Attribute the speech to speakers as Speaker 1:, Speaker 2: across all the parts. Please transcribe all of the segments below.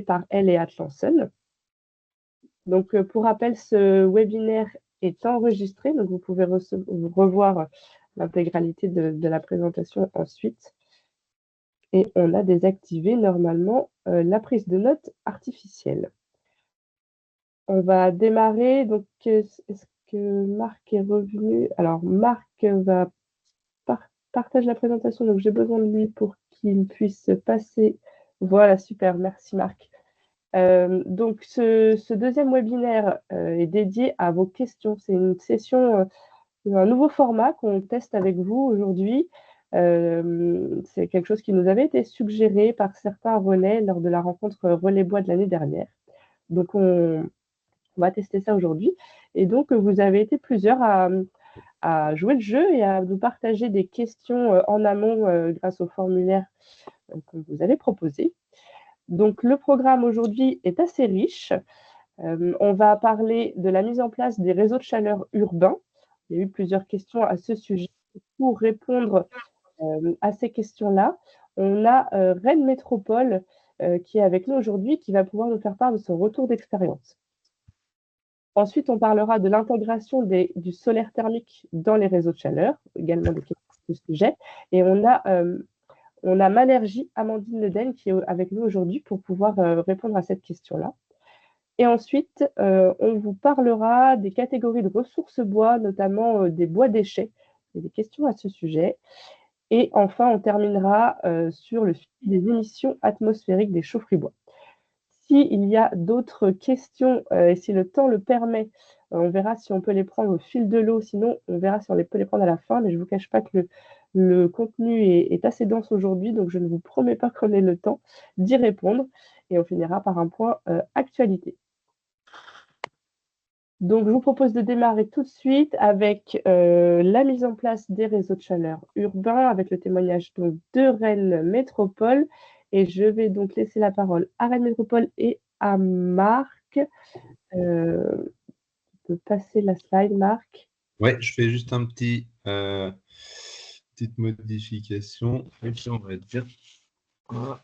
Speaker 1: par Elle et Atlanson. Donc, pour rappel, ce webinaire est enregistré, donc vous pouvez revoir l'intégralité de la présentation ensuite. Et on a désactivé normalement la prise de notes artificielle. On va démarrer. Donc, est-ce que Marc est revenu? Alors, Marc va partager la présentation, donc j'ai besoin de lui pour qu'il puisse passer. Voilà, super, merci Marc. Donc, ce deuxième webinaire est dédié à vos questions. C'est une session, un nouveau format qu'on teste avec vous aujourd'hui. C'est quelque chose qui nous avait été suggéré par certains relais lors de la rencontre Relais Bois de l'année dernière. Donc, on va tester ça aujourd'hui. Et donc, vous avez été plusieurs à jouer le jeu et à nous partager des questions en amont grâce au formulaire que vous avez proposé. Donc, le programme aujourd'hui est assez riche. On va parler de la mise en place des réseaux de chaleur urbains. Il y a eu plusieurs questions à ce sujet. Pour répondre à ces questions-là, on a Rennes Métropole qui est avec nous aujourd'hui, qui va pouvoir nous faire part de son retour d'expérience. Ensuite, on parlera de l'intégration du solaire thermique dans les réseaux de chaleur, également des questions de ce sujet. Et on a Malergie Amandine Leden qui est avec nous aujourd'hui pour pouvoir répondre à cette question-là. Et ensuite, on vous parlera des catégories de ressources bois, notamment des bois déchets. Il y a des questions à ce sujet. Et enfin, on terminera sur le suivi des émissions atmosphériques des chaufferies bois. S'il y a d'autres questions et si le temps le permet, on verra si on peut les prendre au fil de l'eau. Sinon, on verra si on peut les prendre à la fin. Mais je ne vous cache pas que le contenu est assez dense aujourd'hui, donc je ne vous promets pas qu'on ait le temps d'y répondre. Et on finira par un point actualité. Donc, je vous propose de démarrer tout de suite avec la mise en place des réseaux de chaleur urbains, avec le témoignage donc, de Rennes Métropole. Et je vais donc laisser la parole à Rennes Métropole et à Marc. Tu peux passer la slide, Marc.
Speaker 2: Oui, je fais juste un petite modification. Et puis, on va dire... Voilà.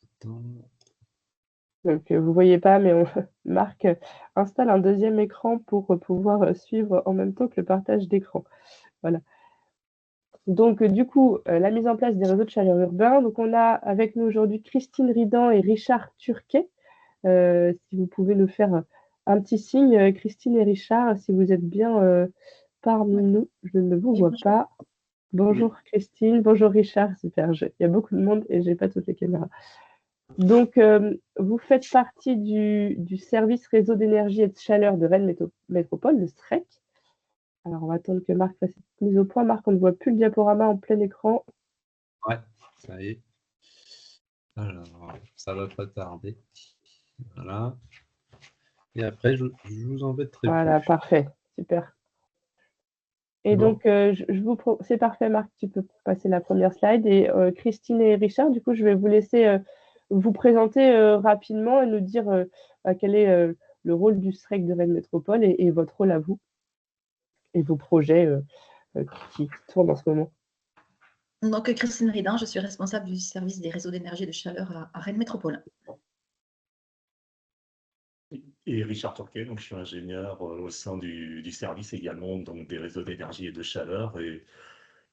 Speaker 2: Attends.
Speaker 1: Donc, vous ne voyez pas, mais Marc installe un deuxième écran pour pouvoir suivre en même temps que le partage d'écran. Voilà. Donc, du coup, la mise en place des réseaux de chaleur urbains. Donc, on a avec nous aujourd'hui Christine Ridan et Richard Turquet. Si vous pouvez nous faire un petit signe, Christine et Richard, si vous êtes bien parmi nous. Je ne vous vois pas. Bonjour Christine, bonjour Richard. Super, il y a beaucoup de monde et je n'ai pas toutes les caméras. Donc, vous faites partie du service réseau d'énergie et de chaleur de Rennes Métropole, le SREC. Alors, on va attendre que Marc fasse cette mise au point. Marc, on ne voit plus le diaporama en plein écran.
Speaker 2: Ouais, ça y est. Alors, ça va pas tarder. Voilà. Et après, je vous embêterai plus.
Speaker 1: Voilà, parfait, super. Et donc, c'est parfait, Marc, tu peux passer la première slide. Et Christine et Richard, du coup, je vais vous laisser vous présenter rapidement et nous dire quel est le rôle du SREC de Rennes Métropole et votre rôle à vous et vos projets qui tournent en ce moment.
Speaker 3: Donc, Christine Ridan, je suis responsable du service des réseaux d'énergie et de chaleur à Rennes Métropole.
Speaker 4: Et Richard Turquet, donc je suis ingénieur au sein du service également, donc des réseaux d'énergie et de chaleur, et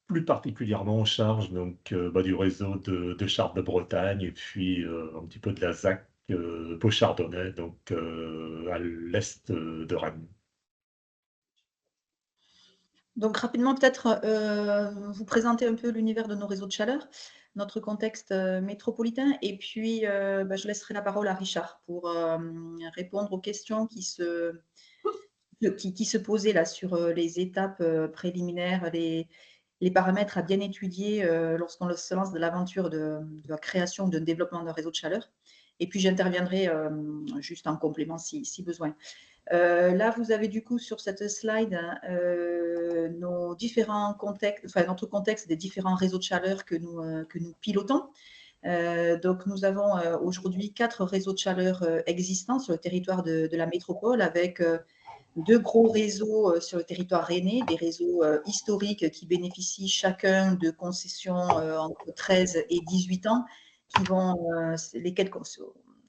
Speaker 4: plus particulièrement en charge donc, du réseau de Chartres de Bretagne, et puis un petit peu de la ZAC Beauchardonnay, donc à l'est de Rennes.
Speaker 3: Donc, rapidement, peut-être vous présenter un peu l'univers de nos réseaux de chaleur, notre contexte métropolitain, et puis je laisserai la parole à Richard pour répondre aux questions qui se posaient là sur les étapes préliminaires, les paramètres à bien étudier lorsqu'on se lance de l'aventure de la création d'un développement d'un réseau de chaleur. Et puis, j'interviendrai juste en complément si besoin. Là, vous avez du coup sur cette slide nos différents contextes, enfin notre contexte des différents réseaux de chaleur que nous pilotons. Donc, nous avons aujourd'hui 4 réseaux de chaleur existants sur le territoire de la métropole avec deux gros réseaux sur le territoire rennais, des réseaux historiques qui bénéficient chacun de concessions entre 13 et 18 ans,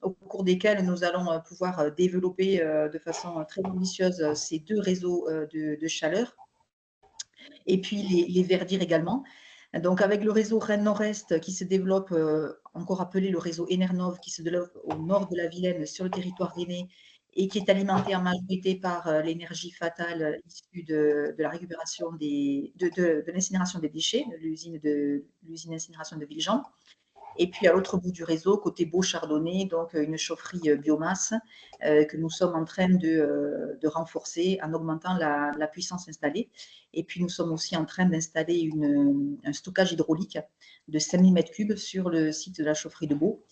Speaker 3: au cours desquels nous allons pouvoir développer de façon très ambitieuse ces deux réseaux de chaleur, et puis les verdir également. Donc, avec le réseau Rennes-Nord-Est qui se développe, encore appelé le réseau Enernov, qui se développe au nord de la Vilaine, sur le territoire rennais, et qui est alimenté en majorité par l'énergie fatale issue de la récupération de l'incinération des déchets, de l'usine d'incinération de Villejean. Et puis à l'autre bout du réseau, côté Beau-Chardonnay, donc une chaufferie biomasse que nous sommes en train de renforcer en augmentant la puissance installée. Et puis nous sommes aussi en train d'installer un stockage hydraulique de 5000 m3 sur le site de la chaufferie de Beau,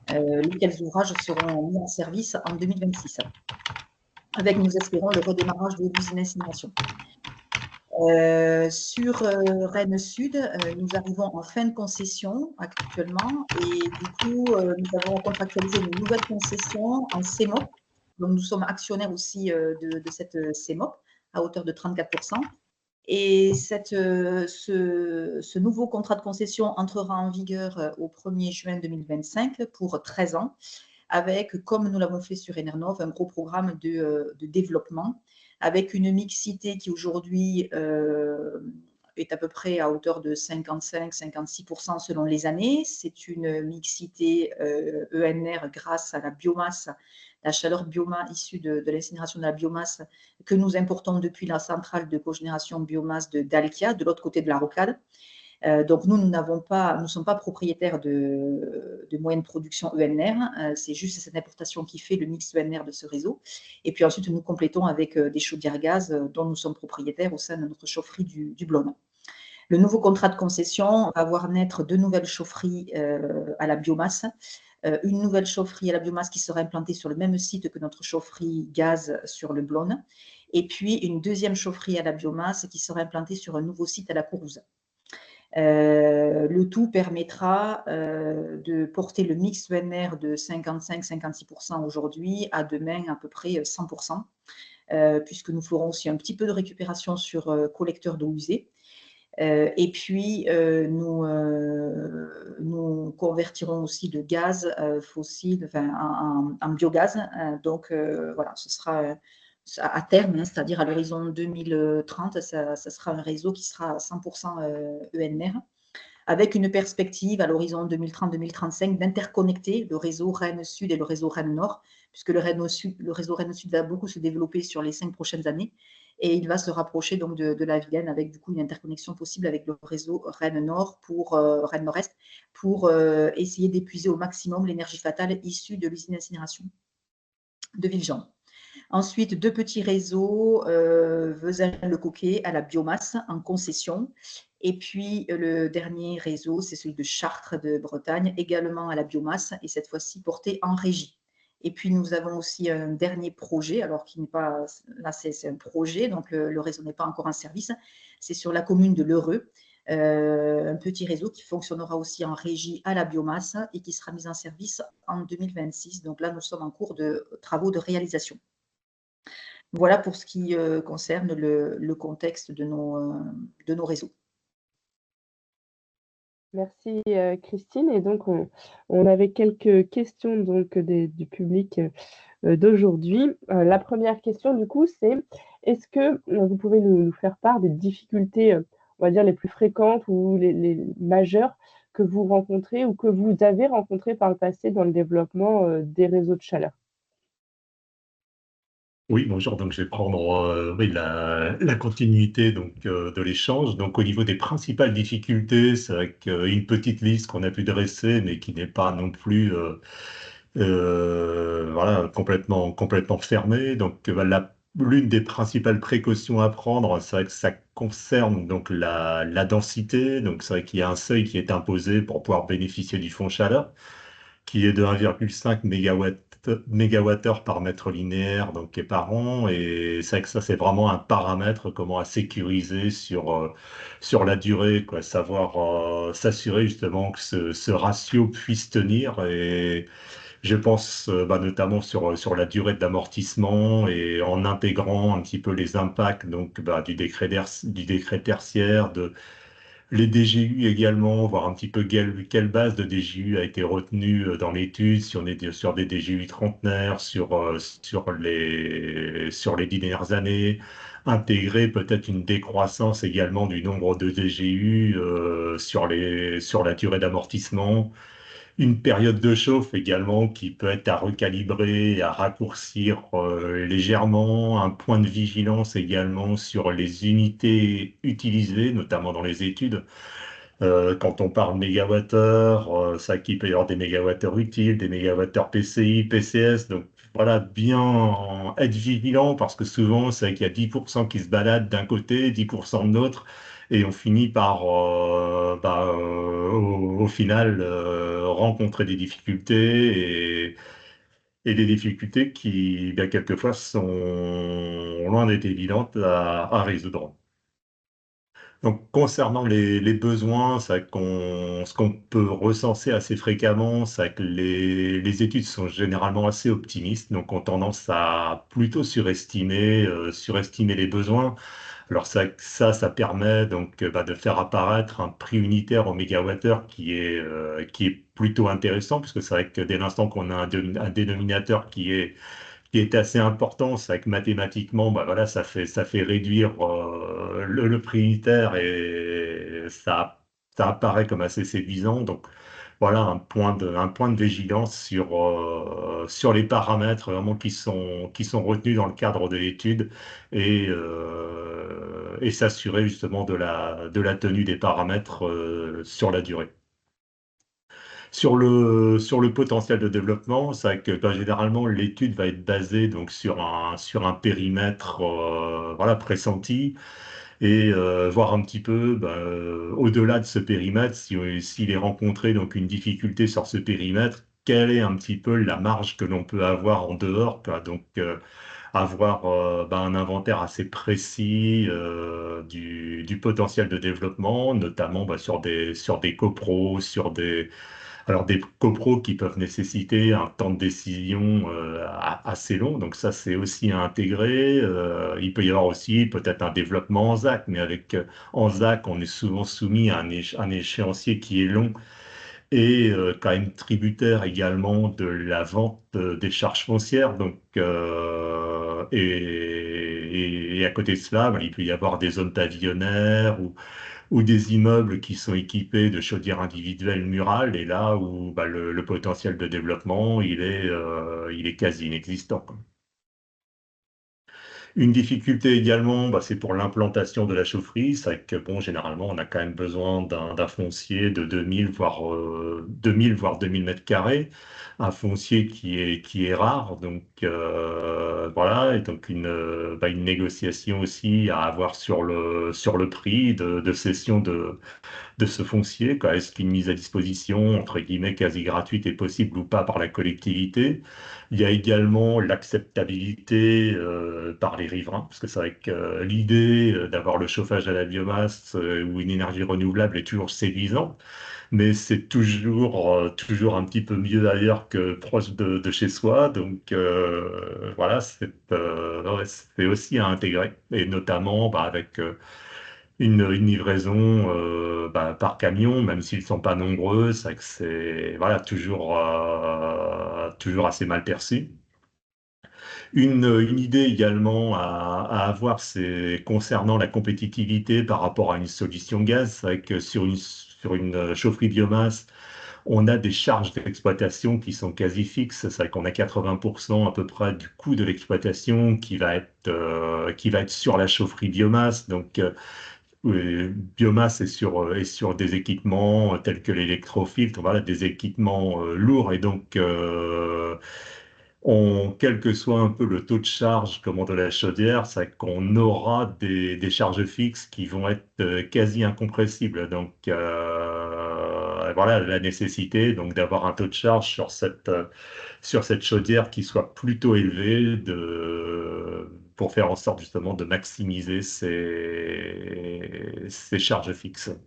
Speaker 3: lesquels ouvrages seront mis en service en 2026, avec, nous espérons, le redémarrage de l'usine d'incinération. Sur Rennes Sud, nous arrivons en fin de concession actuellement, et du coup, nous avons contractualisé une nouvelle concession en CEMOP. Donc, nous sommes actionnaires aussi de cette CEMOP à hauteur de 34%. Et ce nouveau contrat de concession entrera en vigueur au 1er juin 2025 pour 13 ans, avec, comme nous l'avons fait sur Enernov, un gros programme de développement, avec une mixité qui aujourd'hui est à peu près à hauteur de 55-56% selon les années. C'est une mixité ENR grâce à la biomasse, la chaleur biomasse issue de l'incinération de la biomasse que nous importons depuis la centrale de cogénération biomasse de Dalkia, de l'autre côté de la rocade. Donc nous ne sommes pas propriétaires de moyens de production ENR, c'est juste cette importation qui fait le mix ENR de ce réseau. Et puis ensuite, nous complétons avec des chaudières gaz dont nous sommes propriétaires au sein de notre chaufferie du Blôme. Le nouveau contrat de concession va voir naître deux nouvelles chaufferies à la biomasse. Une nouvelle chaufferie à la biomasse qui sera implantée sur le même site que notre chaufferie gaz sur le Blône. Et puis une deuxième chaufferie à la biomasse qui sera implantée sur un nouveau site à la Courrouze. Le tout permettra de porter le mix ENR de 55-56% aujourd'hui à demain à peu près 100%, puisque nous ferons aussi un petit peu de récupération sur collecteurs d'eau usée. Et puis, nous convertirons aussi le gaz fossile en biogaz. Donc, voilà, ce sera à terme, c'est-à-dire à l'horizon 2030, ça sera un réseau qui sera à 100% ENR, avec une perspective à l'horizon 2030-2035 d'interconnecter le réseau Rennes-Sud et le réseau Rennes-Nord, puisque le réseau Rennes-Sud va beaucoup se développer sur les 5 prochaines années, et il va se rapprocher donc de la Vilaine, avec du coup une interconnexion possible avec le réseau Rennes-Nord Rennes-Nord-Est, pour essayer d'épuiser au maximum l'énergie fatale issue de l'usine d'incinération de Villejean. Ensuite, deux petits réseaux, Vezin-le-Coquet à la biomasse en concession. Et puis, le dernier réseau, c'est celui de Chartres de Bretagne, également à la biomasse, et cette fois-ci porté en régie. Et puis, nous avons aussi un dernier projet, alors qui n'est pas, là c'est un projet, donc le réseau n'est pas encore en service, c'est sur la commune de L'Heureux, un petit réseau qui fonctionnera aussi en régie à la biomasse et qui sera mis en service en 2026. Donc là, nous sommes en cours de travaux de réalisation. Voilà pour ce qui concerne le contexte de nos réseaux.
Speaker 1: Merci Christine. Et donc, on avait quelques questions donc, du public d'aujourd'hui. La première question, du coup, c'est est-ce que vous pouvez nous faire part des difficultés, on va dire, les plus fréquentes ou les majeures que vous rencontrez ou que vous avez rencontrées par le passé dans le développement des réseaux de chaleur?
Speaker 4: Oui, bonjour. Donc, je vais prendre oui, la continuité donc, de l'échange. Donc, au niveau des principales difficultés, c'est vrai qu'une petite liste qu'on a pu dresser, mais qui n'est pas non plus voilà, complètement fermée. Donc, l'une des principales précautions à prendre, c'est vrai que ça concerne donc la densité. Donc, c'est vrai qu'il y a un seuil qui est imposé pour pouvoir bénéficier du fonds chaleur, qui est de 1,5 mégawattheure par mètre linéaire, donc et par an. Et c'est vrai que ça, c'est vraiment un paramètre comment à sécuriser sur la durée, quoi, savoir s'assurer justement que ce ratio puisse tenir. Et Je pense notamment sur la durée d'amortissement et en intégrant un petit peu les impacts donc, du décret tertiaire, les DGU également, voir un petit peu quelle base de DGU a été retenue dans l'étude, si on est sur des DGU trentenaires, sur les 10 dernières années, intégrer peut-être une décroissance également du nombre de DGU sur la durée d'amortissement, une période de chauffe également qui peut être à recalibrer, à raccourcir légèrement, un point de vigilance également sur les unités utilisées, notamment dans les études. Quand on parle mégawattheure, ça qui peut y avoir des mégawattheures utiles, des mégawattheures PCI, PCS. Donc voilà, bien être vigilant parce que souvent, c'est qu'il y a 10% qui se baladent d'un côté, 10% de l'autre, et on finit par, au final, rencontrer des difficultés et des difficultés qui, bien, quelquefois, sont loin d'être évidentes à résoudre. Donc, concernant les besoins, ce qu'on peut recenser assez fréquemment, c'est que les études sont généralement assez optimistes, donc ont tendance à plutôt surestimer les besoins. Alors ça permet donc de faire apparaître un prix unitaire au mégawattheure qui est plutôt intéressant, puisque c'est vrai que dès l'instant qu'on a un dénominateur qui est assez important, c'est vrai que mathématiquement, voilà, ça fait réduire le prix unitaire et ça apparaît comme assez séduisant. Donc voilà un point de vigilance sur les paramètres vraiment qui sont retenus dans le cadre de l'étude et s'assurer justement de la tenue des paramètres sur la durée. Sur le potentiel de développement, c'est vrai que généralement l'étude va être basée donc sur un périmètre voilà, pressenti et voir un petit peu au-delà de ce périmètre, s'il est rencontré donc une difficulté sur ce périmètre, quelle est un petit peu la marge que l'on peut avoir en dehors, quoi. Donc avoir un inventaire assez précis du potentiel de développement, notamment sur des copros, alors des copros qui peuvent nécessiter un temps de décision assez long, donc ça c'est aussi à intégrer. Il peut y avoir aussi peut-être un développement en ZAC, mais en ZAC on est souvent soumis à un échéancier qui est long et quand même tributaire également de la vente des charges foncières. Donc, et à côté de cela, il peut y avoir des zones pavillonnaires ou des immeubles qui sont équipés de chaudières individuelles murales, et là où le potentiel de développement, il est quasi inexistant, quoi. Une difficulté également, c'est pour l'implantation de la chaufferie. C'est vrai que, bon, généralement, on a quand même besoin d'un foncier de 2000, voire 2000 mètres carrés. Un foncier qui est rare. Donc, voilà. Et donc, une négociation aussi à avoir sur le prix de cession de ce foncier, quoi. Est-ce qu'une mise à disposition, entre guillemets, quasi gratuite est possible ou pas par la collectivité? Il y a également l'acceptabilité par les riverains, parce que c'est vrai que l'idée d'avoir le chauffage à la biomasse ou une énergie renouvelable est toujours séduisante, mais c'est toujours un petit peu mieux ailleurs que proche de chez soi. Donc voilà, ouais, c'est aussi à intégrer, et notamment avec une livraison par camion, même s'ils ne sont pas nombreux, c'est vrai que c'est voilà, toujours assez mal perçu. Une idée également à avoir, c'est concernant la compétitivité par rapport à une solution gaz. C'est vrai que sur une chaufferie biomasse, on a des charges d'exploitation qui sont quasi fixes. C'est vrai qu'on a 80% à peu près du coût de l'exploitation qui va être sur la chaufferie biomasse. Donc, biomasse est sur des équipements tels que l'électrofiltre, voilà, des équipements lourds. Et donc, quel que soit un peu le taux de charge comment de la chaudière, c'est qu'on aura des charges fixes qui vont être quasi incompressibles. Donc, voilà la nécessité donc d'avoir un taux de charge sur cette chaudière qui soit plutôt élevé pour faire en sorte justement de maximiser ces charges fixes.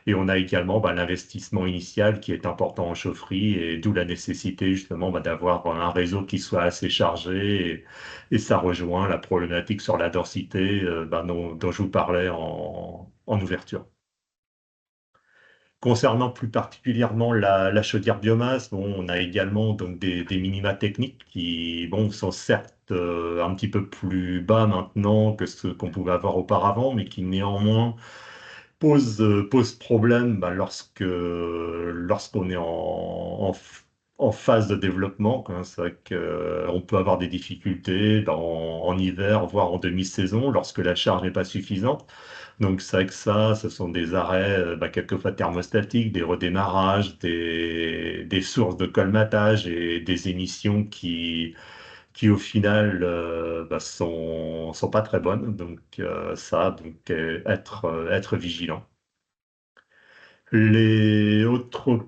Speaker 4: Et on a également l'investissement initial qui est important en chaufferie et d'où la nécessité justement d'avoir un réseau qui soit assez chargé et ça rejoint la problématique sur la densité dont je vous parlais en ouverture. Concernant plus particulièrement la chaudière biomasse, bon, on a également donc des minima techniques qui bon, sont certes un petit peu plus bas maintenant que ce qu'on pouvait avoir auparavant, mais qui néanmoins pose problème lorsqu'on est en phase de développement, quoi. C'est vrai qu'on peut avoir des difficultés en hiver, voire en demi-saison, lorsque la charge n'est pas suffisante. Donc c'est vrai que ça, ce sont des arrêts quelquefois thermostatiques, des redémarrages, des sources de colmatage et des émissions qui au final sont pas très bonnes. Donc être vigilant. Les autres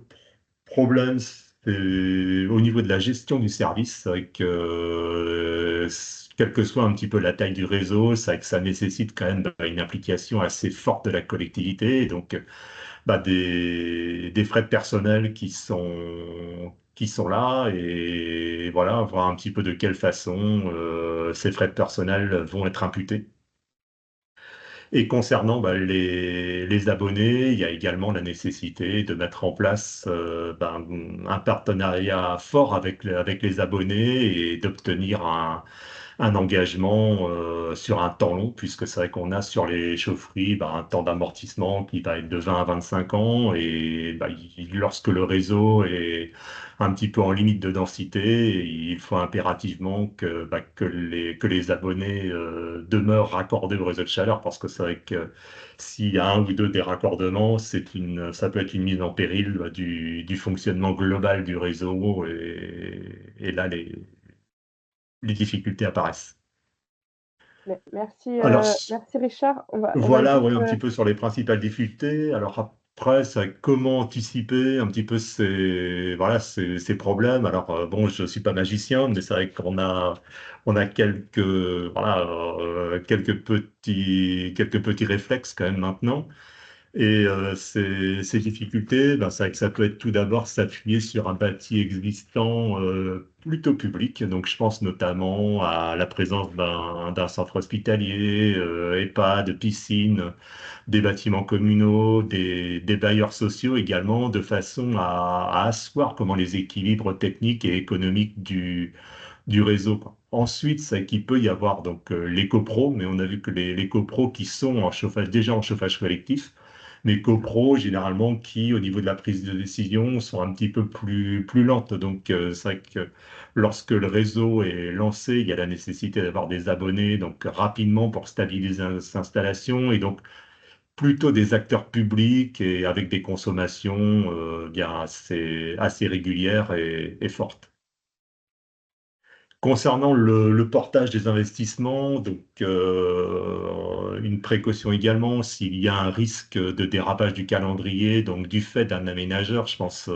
Speaker 4: problèmes, c'est au niveau de la gestion du service, c'est vrai que quelle que soit un petit peu la taille du réseau, c'est vrai que ça nécessite quand même une implication assez forte de la collectivité, et donc des frais de personnel qui sont là, et voilà, voir un petit peu de quelle façon ces frais de personnel vont être imputés. Et concernant les abonnés, il y a également la nécessité de mettre en place un partenariat fort avec les abonnés et d'obtenir un engagement sur un temps long, puisque c'est vrai qu'on a sur les chaufferies un temps d'amortissement qui va être de 20 à 25 ans, et lorsque le réseau est un petit peu en limite de densité, il faut impérativement que les abonnés demeurent raccordés au réseau de chaleur, parce que c'est vrai que s'il y a un ou deux déraccordements, ça peut être une mise en péril du fonctionnement global du réseau, et là, les difficultés apparaissent.
Speaker 1: Merci,
Speaker 4: Alors,
Speaker 1: merci Richard. On va
Speaker 4: voilà,
Speaker 1: juste,
Speaker 4: ouais, un petit peu sur les principales difficultés. Alors après, c'est comment anticiper un petit peu ces problèmes. Alors bon, je suis pas magicien, mais c'est vrai on a quelques petits réflexes quand même maintenant. Et ces difficultés, c'est vrai que ça peut être tout d'abord s'appuyer sur un bâti existant plutôt public. Donc je pense notamment à la présence d'un centre hospitalier, EHPAD, piscine, des bâtiments communaux, des bailleurs sociaux également, de façon à asseoir comment les équilibres techniques et économiques du réseau, quoi. Ensuite, c'est qu'il peut y avoir donc les copros, mais on a vu que les copros qui sont déjà en chauffage collectif, mais copros généralement qui, au niveau de la prise de décision, sont un petit peu plus lentes. Donc, c'est vrai que lorsque le réseau est lancé, il y a la nécessité d'avoir des abonnés donc rapidement pour stabiliser les installations, et donc plutôt des acteurs publics et avec des consommations bien assez régulières et fortes. Concernant le portage des investissements, donc une précaution également, s'il y a un risque de dérapage du calendrier, donc du fait d'un aménageur, je pense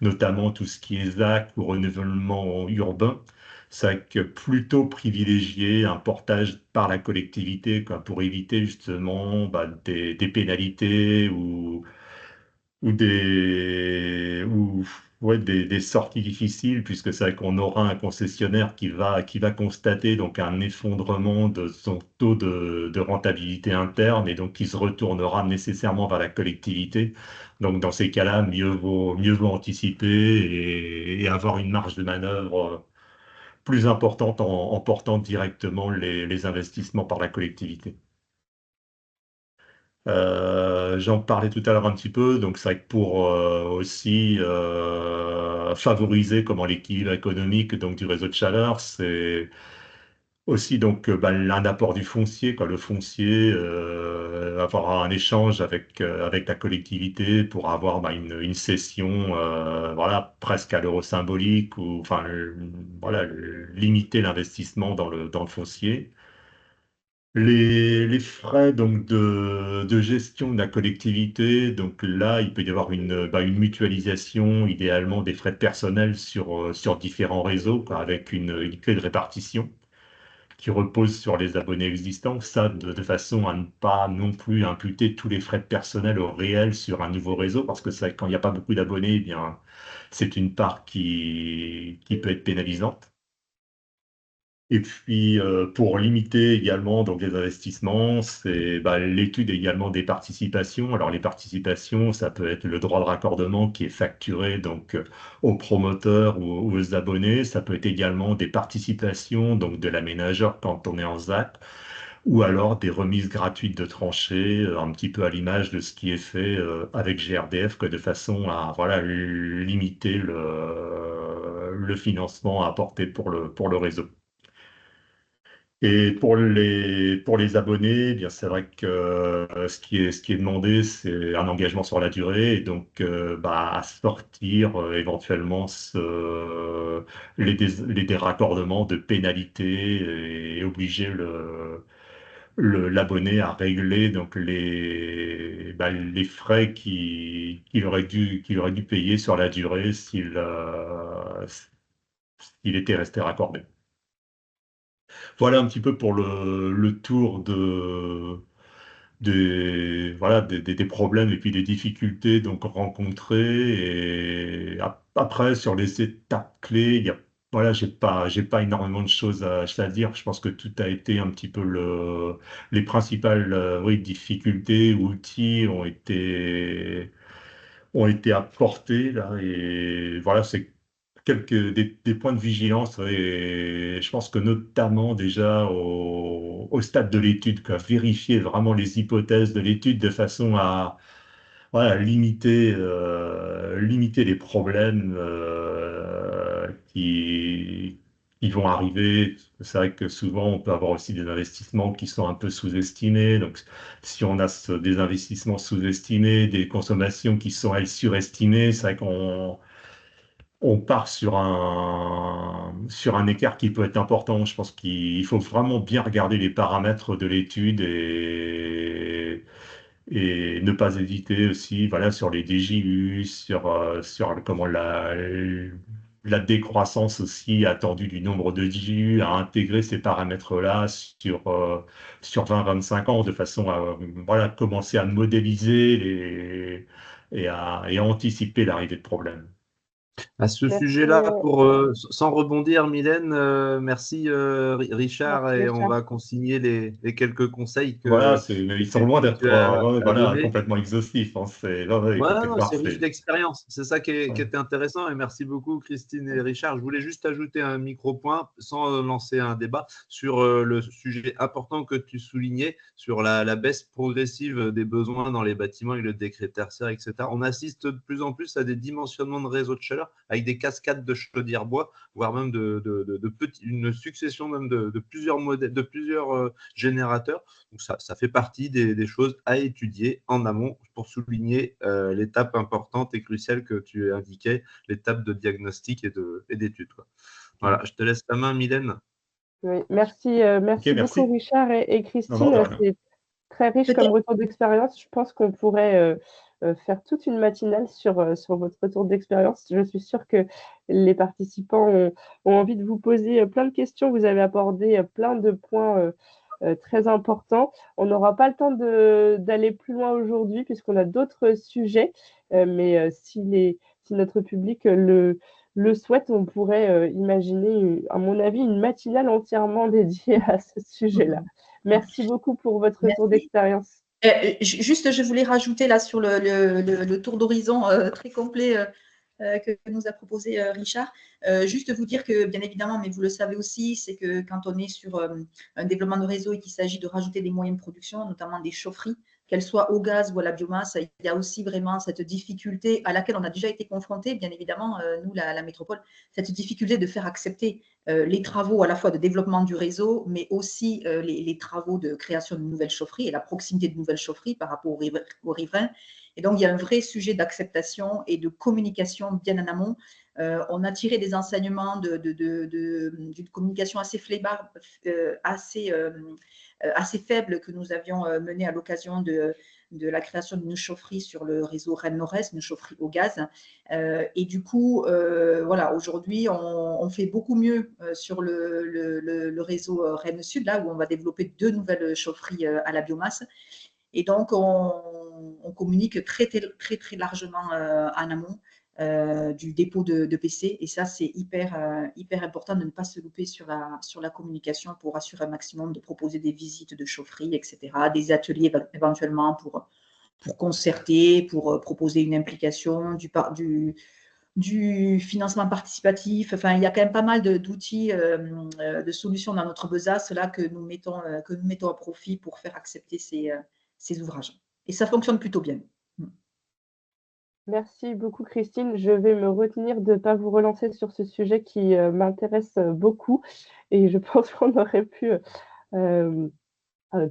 Speaker 4: notamment tout ce qui est ZAC ou renouvellement urbain, c'est que plutôt privilégier un portage par la collectivité, quoi, pour éviter justement des pénalités ou ouais, des sorties difficiles, puisque c'est vrai qu'on aura un concessionnaire qui va constater donc un effondrement de son taux de rentabilité interne, et donc qui se retournera nécessairement vers la collectivité. Donc dans ces cas-là, mieux vaut anticiper et avoir une marge de manœuvre plus importante en portant directement les investissements par la collectivité. J'en parlais tout à l'heure un petit peu, donc c'est vrai que pour aussi favoriser comment l'équilibre économique donc du réseau de chaleur, c'est aussi donc un apport du foncier, quoi. Le foncier, avoir un échange avec la collectivité pour avoir une cession, voilà, presque à l'euro symbolique, ou enfin voilà, limiter l'investissement dans le foncier. Les frais donc de gestion de la collectivité, donc là, il peut y avoir une mutualisation, idéalement des frais de personnel sur différents réseaux, quoi, avec une clé de répartition qui repose sur les abonnés existants, ça de façon à ne pas non plus imputer tous les frais de personnel au réel sur un nouveau réseau, parce que ça, quand il n'y a pas beaucoup d'abonnés, eh bien, c'est une part qui peut être pénalisante. Et puis, pour limiter également donc les investissements, c'est l'étude également des participations. Alors les participations, ça peut être le droit de raccordement qui est facturé donc aux promoteurs ou aux abonnés. Ça peut être également des participations donc de l'aménageur quand on est en ZAC, ou alors des remises gratuites de tranchées, un petit peu à l'image de ce qui est fait avec GRDF, que de façon à voilà limiter le financement apporté pour le réseau. Et pour les abonnés, eh bien c'est vrai que ce qui est demandé, c'est un engagement sur la durée, et donc à sortir éventuellement les déraccordements de pénalités, et obliger l'abonné à régler donc les frais qu'il aurait dû payer sur la durée s'il était resté raccordé. Voilà un petit peu pour le tour des problèmes et puis des difficultés donc rencontrées. Et après, sur les étapes clés, voilà, j'ai pas énormément de choses à dire. Je pense que tout a été un petit peu les principales difficultés, outils ont été apportés là. Et voilà, c'est des points de vigilance, et je pense que notamment déjà au stade de l'étude, quoi, vérifier vraiment les hypothèses de l'étude de façon à voilà, limiter les problèmes qui vont arriver. C'est vrai que souvent on peut avoir aussi des investissements qui sont un peu sous-estimés. Donc si on a des investissements sous-estimés, des consommations qui sont elles surestimées, c'est vrai qu'on part sur un écart qui peut être important. Je pense qu'il faut vraiment bien regarder les paramètres de l'étude, et ne pas hésiter aussi voilà, sur les DJU, sur comment la décroissance aussi attendue du nombre de DJU, à intégrer ces paramètres-là sur 20-25 ans, de façon à voilà, commencer à modéliser et à anticiper l'arrivée de problèmes.
Speaker 2: À ce
Speaker 1: Merci,
Speaker 2: sujet-là, sans rebondir, Mylène, merci Richard, et on
Speaker 1: Richard.
Speaker 2: va consigner les quelques conseils
Speaker 4: Voilà,
Speaker 2: que
Speaker 4: ils sont loin d'être
Speaker 2: tu as
Speaker 4: voilà,
Speaker 2: donnés.
Speaker 4: complètement exhaustifs. Hein, c'est
Speaker 2: Ouais, non, c'est riche
Speaker 4: parfait.
Speaker 2: d'expérience. C'est ça qui
Speaker 4: Ouais.
Speaker 2: était intéressant. Et merci beaucoup, Christine et Richard. Je voulais juste ajouter un micro-point sans lancer un débat sur le sujet important que tu soulignais sur la baisse progressive des besoins dans les bâtiments et le décret tertiaire, etc. On assiste de plus en plus à des dimensionnements de réseaux de chaleur avec des cascades de chaudières bois, voire même une succession même de plusieurs modèles, de plusieurs générateurs. Donc ça fait partie des choses à étudier en amont pour souligner l'étape importante et cruciale que tu indiquais, l'étape de diagnostic et d'étude. Voilà, je te laisse la main, Mylène.
Speaker 1: Oui, merci,
Speaker 4: Ok,
Speaker 1: beaucoup
Speaker 4: merci.
Speaker 1: Richard et
Speaker 4: Non,
Speaker 1: Christine.
Speaker 4: de rien.
Speaker 1: C'est très riche comme retour d'expérience. Je pense qu'on pourrait, faire toute une matinale sur votre retour d'expérience. Je suis sûre que les participants ont envie de vous poser, plein de questions. Vous avez abordé, plein de points, très importants. On n'aura pas le temps d'aller plus loin aujourd'hui puisqu'on a d'autres sujets, mais si notre public, le souhaite, on pourrait, imaginer, à mon avis, une matinale entièrement dédiée à ce sujet-là. Merci beaucoup pour votre retour
Speaker 3: Merci.
Speaker 1: d'expérience.
Speaker 3: Juste, je voulais rajouter là sur le tour d'horizon très complet que nous a proposé Richard. Juste vous dire que, bien évidemment, mais vous le savez aussi, c'est que quand on est sur un développement de réseau et qu'il s'agit de rajouter des moyens de production, notamment des chaufferies, qu'elles soient au gaz ou à la biomasse, il y a aussi vraiment cette difficulté à laquelle on a déjà été confronté, bien évidemment, nous, la métropole, cette difficulté de faire accepter les travaux à la fois de développement du réseau, mais aussi les travaux de création de nouvelles chaufferies et la proximité de nouvelles chaufferies par rapport aux riverains. Et donc, il y a un vrai sujet d'acceptation et de communication bien en amont. On a tiré des enseignements d'une communication assez assez faible que nous avions menée à l'occasion de la création d'une chaufferie sur le réseau Rennes-Nord-Est, une chaufferie au gaz. Et du coup, voilà, aujourd'hui, on fait beaucoup mieux sur le réseau Rennes-Sud, là où on va développer 2 nouvelles chaufferies à la biomasse. Et donc, on communique très, très, très largement en amont du dépôt de PC. Et ça, c'est hyper important de ne pas se louper sur la communication pour assurer un maximum, de proposer des visites de chaufferie, etc., des ateliers éventuellement pour concerter, pour proposer une implication, du financement participatif. Enfin, il y a quand même pas mal d'outils, de solutions dans notre besace là que nous mettons à profit pour faire accepter ces ouvrages. Et ça fonctionne plutôt bien.
Speaker 1: Merci beaucoup, Christine. Je vais me retenir de ne pas vous relancer sur ce sujet qui m'intéresse beaucoup. Et je pense qu'on aurait pu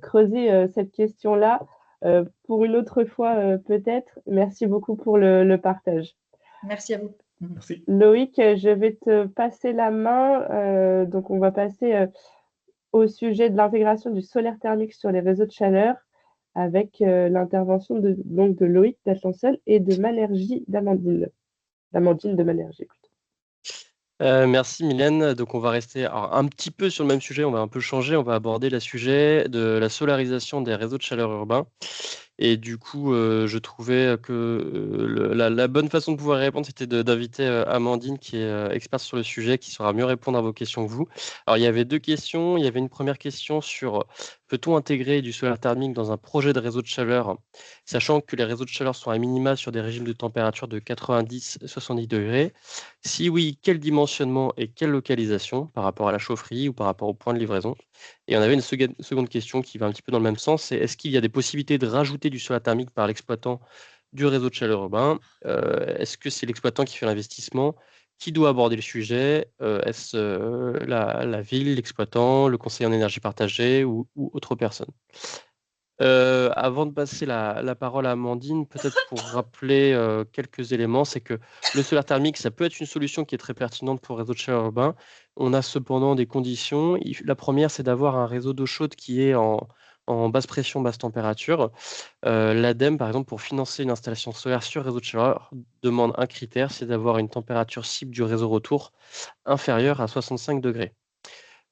Speaker 1: creuser cette question-là pour une autre fois peut-être. Merci beaucoup pour le partage.
Speaker 3: Merci à vous.
Speaker 4: Merci.
Speaker 1: Loïc, je vais te passer la main. Donc, on va passer au sujet de l'intégration du solaire thermique sur les réseaux de chaleur avec l'intervention de Loïc d'Atlancel et de Manergie d'Amandine de Manergie.
Speaker 5: Merci Mylène. Donc on va rester un petit peu sur le même sujet, on va un peu changer, on va aborder le sujet de la solarisation des réseaux de chaleur urbains. Et du coup, je trouvais que la bonne façon de pouvoir y répondre, c'était d'inviter Amandine, qui est experte sur le sujet, qui saura mieux répondre à vos questions que vous. Alors, il y avait 2 questions. Il y avait une première question sur peut-on intégrer du solaire thermique dans un projet de réseau de chaleur, sachant que les réseaux de chaleur sont à minima sur des régimes de température de 90-70 degrés. Si oui, quel dimensionnement et quelle localisation par rapport à la chaufferie ou par rapport au point de livraison? Et on avait une seconde question qui va un petit peu dans le même sens, c'est est-ce qu'il y a des possibilités de rajouter du solaire thermique par l'exploitant du réseau de chaleur urbain? Est-ce que c'est l'exploitant qui fait l'investissement? Qui doit aborder le sujet? Est-ce la ville, l'exploitant, le conseiller en énergie partagée ou autre personne? Avant de passer la parole à Amandine, peut-être pour rappeler quelques éléments, c'est que le solaire thermique, ça peut être une solution qui est très pertinente pour le réseau de chaleur urbain. On a cependant des conditions. La première, c'est d'avoir un réseau d'eau chaude qui est en basse pression, basse température. L'ADEME, par exemple, pour financer une installation solaire sur réseau de chaleur, demande un critère, c'est d'avoir une température cible du réseau retour inférieure à 65 degrés.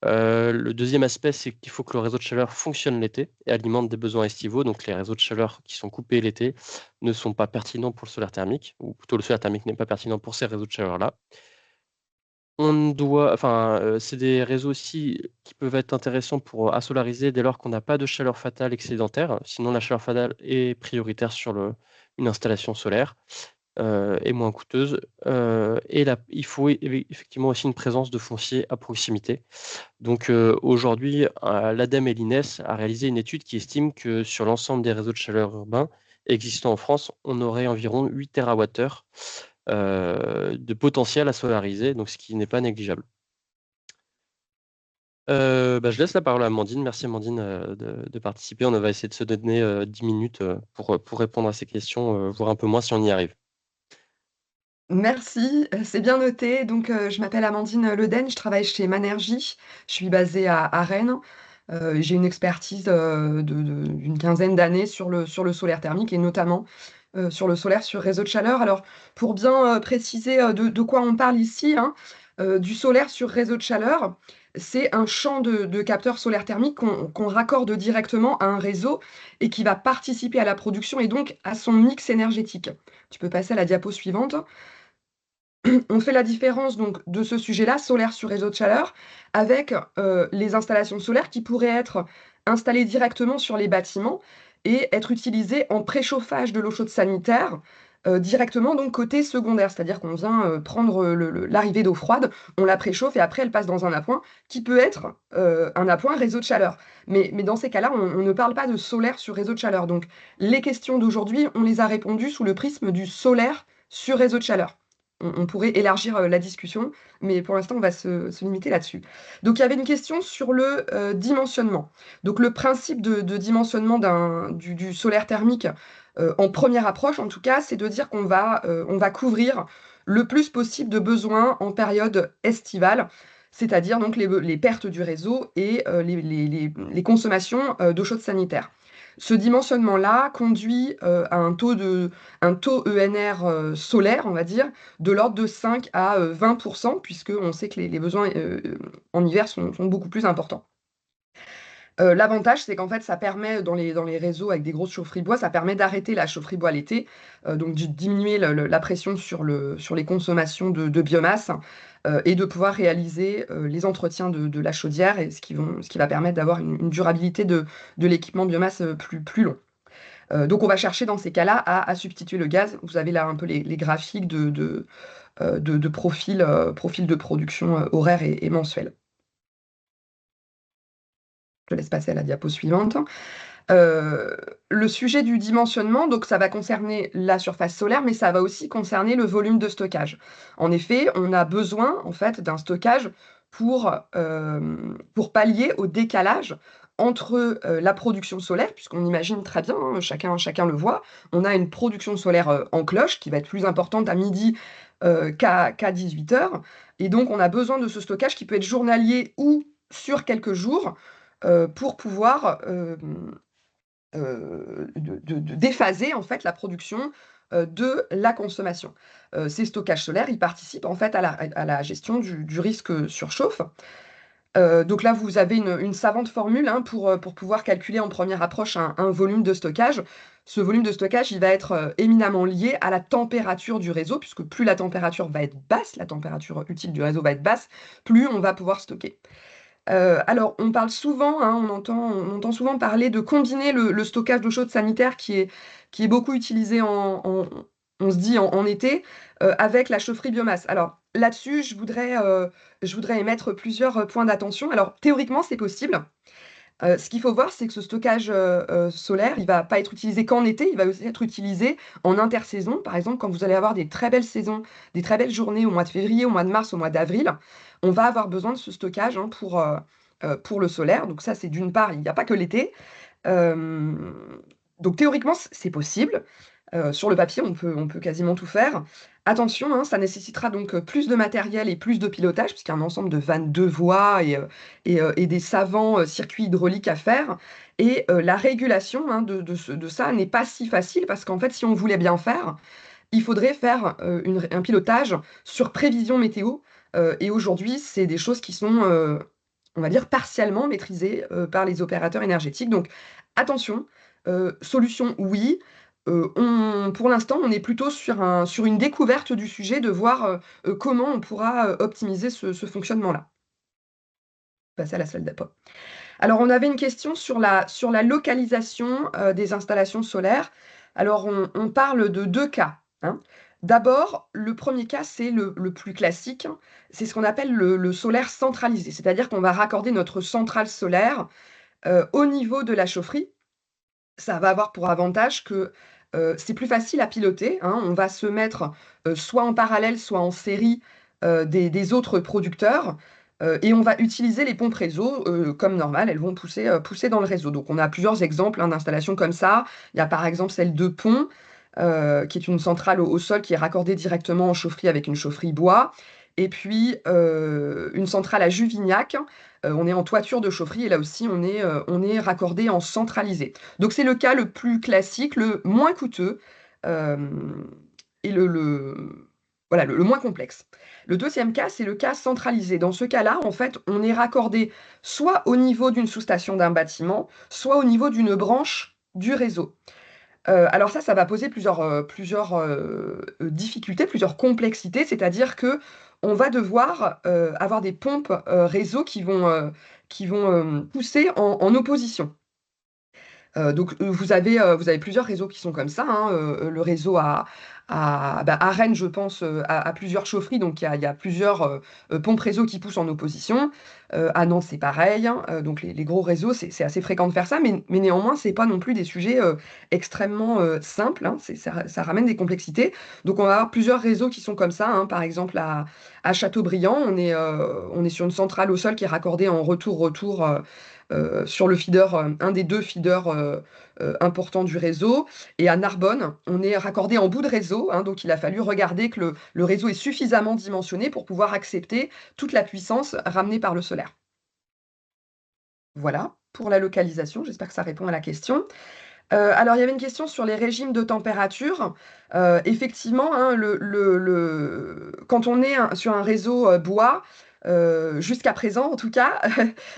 Speaker 5: Le deuxième aspect, c'est qu'il faut que le réseau de chaleur fonctionne l'été et alimente des besoins estivaux. Donc, les réseaux de chaleur qui sont coupés l'été ne sont pas pertinents pour le solaire thermique, ou plutôt le solaire thermique n'est pas pertinent pour ces réseaux de chaleur-là. C'est des réseaux aussi qui peuvent être intéressants pour assolariser dès lors qu'on n'a pas de chaleur fatale excédentaire. Sinon, la chaleur fatale est prioritaire sur une installation solaire. Et moins coûteuse. Il faut effectivement aussi une présence de foncier à proximité. Donc aujourd'hui, l'ADEME et l'INES a réalisé une étude qui estime que sur l'ensemble des réseaux de chaleur urbains existants en France, on aurait environ 8 TWh de potentiel à solariser, donc ce qui n'est pas négligeable. Je laisse la parole à Amandine. Merci Amandine de participer. On va essayer de se donner 10 minutes pour répondre à ces questions, voire un peu moins si on y arrive.
Speaker 6: Merci, c'est bien noté. Donc, je m'appelle Amandine Leden, je travaille chez Manergie. Je suis basée à Rennes. J'ai une expertise d'une quinzaine d'années sur le solaire thermique et notamment sur le solaire sur réseau de chaleur. Alors, pour bien préciser de quoi on parle ici, hein, du solaire sur réseau de chaleur, c'est un champ de capteurs solaires thermiques qu'on raccorde directement à un réseau et qui va participer à la production et donc à son mix énergétique. Tu peux passer à la diapo suivante. On fait la différence donc de ce sujet-là, solaire sur réseau de chaleur, avec les installations solaires qui pourraient être installées directement sur les bâtiments et être utilisées en préchauffage de l'eau chaude sanitaire, directement donc côté secondaire. C'est-à-dire qu'on vient prendre l'arrivée d'eau froide, on la préchauffe et après elle passe dans un appoint qui peut être un appoint réseau de chaleur. Mais dans ces cas-là, on ne parle pas de solaire sur réseau de chaleur. Donc les questions d'aujourd'hui, on les a répondues sous le prisme du solaire sur réseau de chaleur. On pourrait élargir la discussion, mais pour l'instant, on va se limiter là-dessus. Donc, il y avait une question sur le dimensionnement. Donc, le principe de dimensionnement du solaire thermique, en première approche, en tout cas, c'est de dire qu'on va couvrir le plus possible de besoins en période estivale, c'est-à-dire donc les pertes du réseau et les consommations d'eau chaude sanitaire. Ce dimensionnement-là conduit à un taux ENR solaire, on va dire, de l'ordre de 5 à 20%, puisqu'on sait que les besoins en hiver sont beaucoup plus importants. L'avantage, c'est qu'en fait, ça permet dans les réseaux avec des grosses chaufferies bois, ça permet d'arrêter la chaufferie bois l'été, donc de diminuer la pression sur les consommations de biomasse, et de pouvoir réaliser les entretiens de la chaudière, et ce qui va permettre d'avoir une durabilité de l'équipement biomasse plus long. Donc on va chercher dans ces cas-là à substituer le gaz. Vous avez là un peu les graphiques de profil de production horaire et mensuel. Je laisse passer à la diapo suivante. Le sujet du dimensionnement, donc ça va concerner la surface solaire, mais ça va aussi concerner le volume de stockage. En effet, on a besoin en fait d'un stockage pour pallier au décalage entre la production solaire, puisqu'on imagine très bien, hein, chacun le voit, on a une production solaire en cloche qui va être plus importante à midi qu'à 18h. Et donc on a besoin de ce stockage qui peut être journalier ou sur quelques jours, pour pouvoir déphaser en fait la production de la consommation. Ces stockages solaires, ils participent en fait à la gestion du risque surchauffe. Donc là, vous avez une savante formule, hein, pour pouvoir calculer en première approche un volume de stockage. Ce volume de stockage, il va être éminemment lié à la température du réseau, puisque plus la température va être basse, la température utile du réseau va être basse, plus on va pouvoir stocker. Alors, on parle souvent, hein, on entend souvent parler de combiner le stockage d'eau chaude sanitaire qui est beaucoup utilisé on se dit en été, avec la chaufferie biomasse. Alors là-dessus, je voudrais émettre plusieurs points d'attention. Alors théoriquement, c'est possible. Ce qu'il faut voir, c'est que ce stockage solaire, il va pas être utilisé qu'en été, il va aussi être utilisé en intersaison. Par exemple, quand vous allez avoir des très belles saisons, des très belles journées au mois de février, au mois de mars, au mois d'avril, on va avoir besoin de ce stockage, hein, pour le solaire. Donc ça, c'est d'une part, il n'y a pas que l'été. Donc théoriquement, c'est possible. Sur le papier, on peut quasiment tout faire. Attention, hein, ça nécessitera donc plus de matériel et plus de pilotage, puisqu'il y a un ensemble de 22 voies et des savants circuits hydrauliques à faire. Et la régulation, hein, de ça n'est pas si facile, parce qu'en fait, si on voulait bien faire, il faudrait faire un pilotage sur prévision météo. Et aujourd'hui, c'est des choses qui sont, on va dire, partiellement maîtrisées par les opérateurs énergétiques. Donc attention, solution oui. Pour l'instant, on est plutôt sur une découverte du sujet, de voir comment on pourra optimiser ce fonctionnement-là. Passer à la salle d'appel. Alors, on avait une question sur la localisation des installations solaires. Alors, on parle de 2 cas, hein. D'abord, le premier cas, c'est le plus classique, hein. C'est ce qu'on appelle le solaire centralisé, c'est-à-dire qu'on va raccorder notre centrale solaire au niveau de la chaufferie. Ça va avoir pour avantage que c'est plus facile à piloter, hein. On va se mettre soit en parallèle, soit en série des autres producteurs, et on va utiliser les pompes réseau comme normal, elles vont pousser dans le réseau. Donc on a plusieurs exemples, hein, d'installations comme ça. Il y a par exemple celle de Pont, qui est une centrale au sol qui est raccordée directement en chaufferie avec une chaufferie bois. Et puis une centrale à Juvignac, on est en toiture de chaufferie, et là aussi on est raccordé en centralisé. Donc c'est le cas le plus classique, le moins coûteux, et voilà, le moins complexe. Le deuxième cas, c'est le cas centralisé. Dans ce cas-là, en fait, on est raccordé soit au niveau d'une sous-station d'un bâtiment, soit au niveau d'une branche du réseau. Alors ça va poser plusieurs difficultés, plusieurs complexités, c'est-à-dire qu'on va devoir avoir des pompes réseau qui vont pousser en opposition. Donc vous avez plusieurs réseaux qui sont comme ça, hein. Le réseau à Rennes, je pense, a plusieurs chaufferies, donc il y a plusieurs pompes réseau qui poussent en opposition. À Nantes, c'est pareil, hein. Donc les gros réseaux, c'est assez fréquent de faire ça, mais néanmoins, c'est pas non plus des sujets extrêmement simples, hein. Ça ramène des complexités. Donc on va avoir plusieurs réseaux qui sont comme ça, hein. Par exemple, à Châteaubriand, on est sur une centrale au sol qui est raccordée en retour-retour sur le feeder, un des 2 feeders importants du réseau. Et à Narbonne, on est raccordé en bout de réseau, hein, donc il a fallu regarder que le réseau est suffisamment dimensionné pour pouvoir accepter toute la puissance ramenée par le solaire. Voilà pour la localisation, j'espère que ça répond à la question. Alors, il y avait une question sur les régimes de température. Effectivement, hein, quand on est sur un réseau bois, jusqu'à présent en tout cas,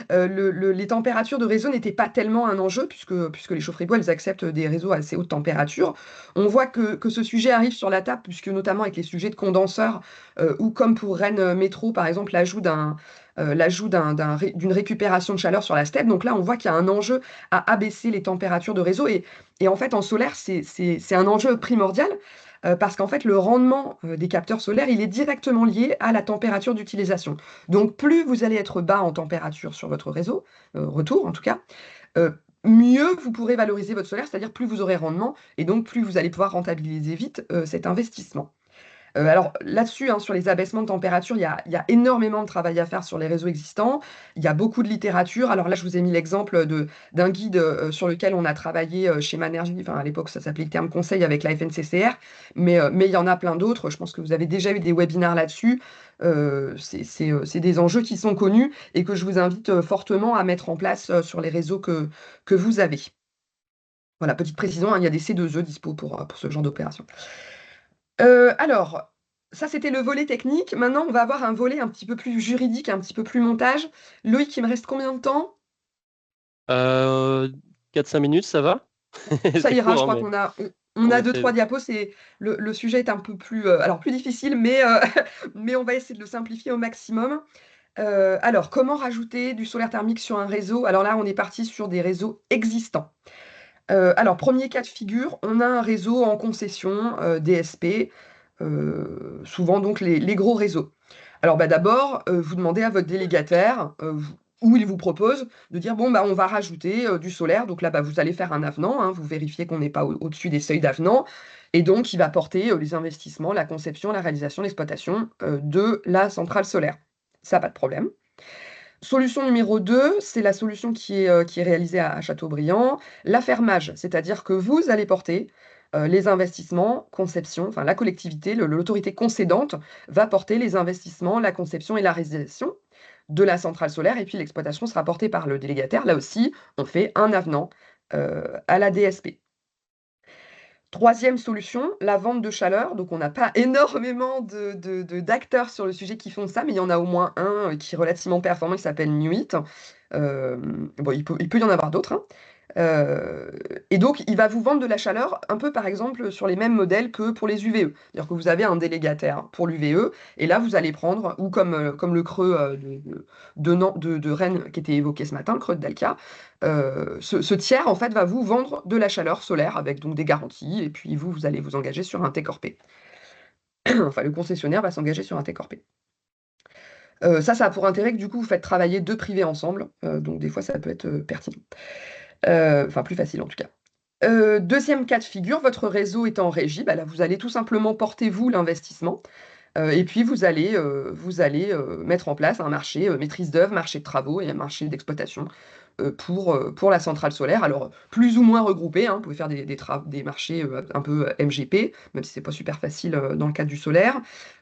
Speaker 6: les températures de réseau n'étaient pas tellement un enjeu puisque les chaufferies bois, elles acceptent des réseaux à assez haute température. On voit que ce sujet arrive sur la table, puisque notamment avec les sujets de condenseurs, ou comme pour Rennes Métro, par exemple, d'une récupération de chaleur sur la steppe. Donc là, on voit qu'il y a un enjeu à abaisser les températures de réseau. Et en fait, en solaire, c'est un enjeu primordial, parce qu'en fait, le rendement des capteurs solaires, il est directement lié à la température d'utilisation. Donc, plus vous allez être bas en température sur votre réseau, retour en tout cas, euh, mieux vous pourrez valoriser votre solaire, c'est-à-dire plus vous aurez rendement, et donc plus vous allez pouvoir rentabiliser vite cet investissement. Alors là-dessus, hein, sur les abaissements de température, il y a énormément de travail à faire sur les réseaux existants. Il y a beaucoup de littérature. Alors là, je vous ai mis l'exemple d'un guide sur lequel on a travaillé chez Manergie. Enfin, à l'époque, ça s'appelait Terme Conseil avec la FNCCR. Mais il y en a plein d'autres. Je pense que vous avez déjà eu des webinaires là-dessus. C'est des enjeux qui sont connus et que je vous invite fortement à mettre en place sur les réseaux que vous avez. Voilà, petite précision, hein, il y a des C2E dispo pour ce genre d'opération. Alors, ça, c'était le volet technique. Maintenant, on va avoir un volet un petit peu plus juridique, un petit peu plus montage. Loïc, il me reste combien de temps?
Speaker 5: 4-5 minutes, ça va?
Speaker 6: Ça
Speaker 5: C'est
Speaker 6: ira, je
Speaker 5: court, hein,
Speaker 6: crois
Speaker 5: mais
Speaker 6: qu'on a,
Speaker 5: on
Speaker 6: on a
Speaker 5: est
Speaker 6: deux,
Speaker 5: très
Speaker 6: trois diapos. Le sujet est un peu plus, alors plus difficile, mais, mais on va essayer de le simplifier au maximum. Alors, comment rajouter du solaire thermique sur un réseau? Alors là, on est parti sur des réseaux existants. Alors, premier cas de figure, on a un réseau en concession, DSP, souvent donc les gros réseaux. Alors bah, d'abord, vous demandez à votre délégataire, où il vous propose de dire: «Bon, bah, on va rajouter, du solaire». Donc là, bah, vous allez faire un avenant, hein, vous vérifiez qu'on n'est pas au-dessus des seuils d'avenant, et donc il va porter, les investissements, la conception, la réalisation, l'exploitation, de la centrale solaire. Ça, pas de problème. Solution numéro 2, c'est la solution qui est réalisée à Châteaubriand, l'affermage, c'est-à-dire que vous allez porter, les investissements, conception, enfin la collectivité, l'autorité concédante va porter les investissements, la conception et la réalisation de la centrale solaire, et puis l'exploitation sera portée par le délégataire. Là aussi, on fait un avenant, à la DSP. Troisième solution, la vente de chaleur. Donc, on n'a pas énormément d'acteurs sur le sujet qui font ça, mais il y en a au moins un qui est relativement performant, qui s'appelle Nuit. Bon, il peut y en avoir d'autres, hein. Et donc, il va vous vendre de la chaleur un peu, par exemple, sur les mêmes modèles que pour les UVE. C'est-à-dire que vous avez un délégataire pour l'UVE, et là, vous allez prendre, ou comme le creux de Rennes qui était évoqué ce matin, le creux de Dalca, ce tiers, en fait, va vous vendre de la chaleur solaire avec donc des garanties, et puis vous allez vous engager sur un T-Corpé. Enfin, le concessionnaire va s'engager sur un T-Corpé. Ça a pour intérêt que du coup, vous faites travailler deux privés ensemble, donc des fois, ça peut être pertinent. Enfin, plus facile en tout cas. Deuxième cas de figure, votre réseau est en régie, bah là, vous allez tout simplement porter, vous, l'investissement, et puis vous allez mettre en place un marché maîtrise d'œuvre, marché de travaux et un marché d'exploitation pour la centrale solaire. Alors, plus ou moins regroupés, hein, vous pouvez faire des marchés un peu MGP, même si c'est pas super facile dans le cadre du solaire.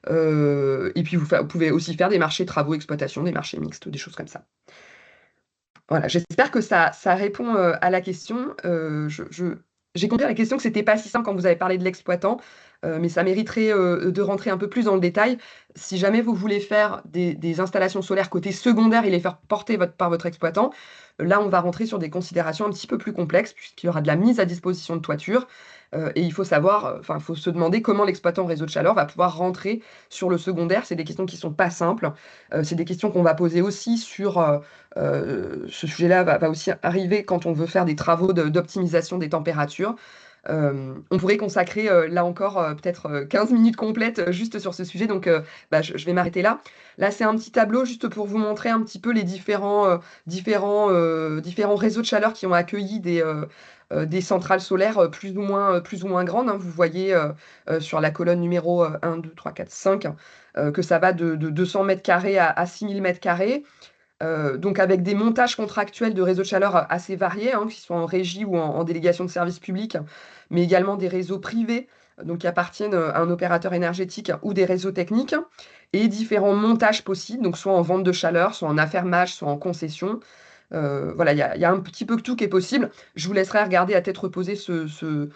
Speaker 6: Et puis vous pouvez aussi faire des marchés travaux, exploitation, des marchés mixtes, des choses comme ça. Voilà, j'espère que ça répond à la question. J'ai compris à la question que c'était pas si simple quand vous avez parlé de l'exploitant, mais ça mériterait de rentrer un peu plus dans le détail. Si jamais vous voulez faire des installations solaires côté secondaire et les faire porter par votre exploitant, là on va rentrer sur des considérations un petit peu plus complexes, puisqu'il y aura de la mise à disposition de toiture, et il faut savoir, enfin il faut se demander comment l'exploitant réseau de chaleur va pouvoir rentrer sur le secondaire. C'est des questions qui sont pas simples. C'est des questions qu'on va poser aussi sur ce sujet-là va aussi arriver quand on veut faire des travaux d'optimisation des températures. On pourrait consacrer, là encore, peut-être 15 minutes complètes juste sur ce sujet, donc bah, je vais m'arrêter là. Là, c'est un petit tableau juste pour vous montrer un petit peu les différents réseaux de chaleur qui ont accueilli des centrales solaires plus ou moins grandes, hein. Vous voyez sur la colonne numéro 1, 2, 3, 4, 5 que ça va de 200 mètres carrés à 6000 mètres carrés. Donc avec des montages contractuels de réseaux de chaleur assez variés, hein, qu'ils soient en régie ou en délégation de services publics, mais également des réseaux privés, donc qui appartiennent à un opérateur énergétique ou des réseaux techniques, et différents montages possibles, donc soit en vente de chaleur, soit en affermage, soit en concession. Voilà, il y a un petit peu tout qui est possible. Je vous laisserai regarder à tête reposée ce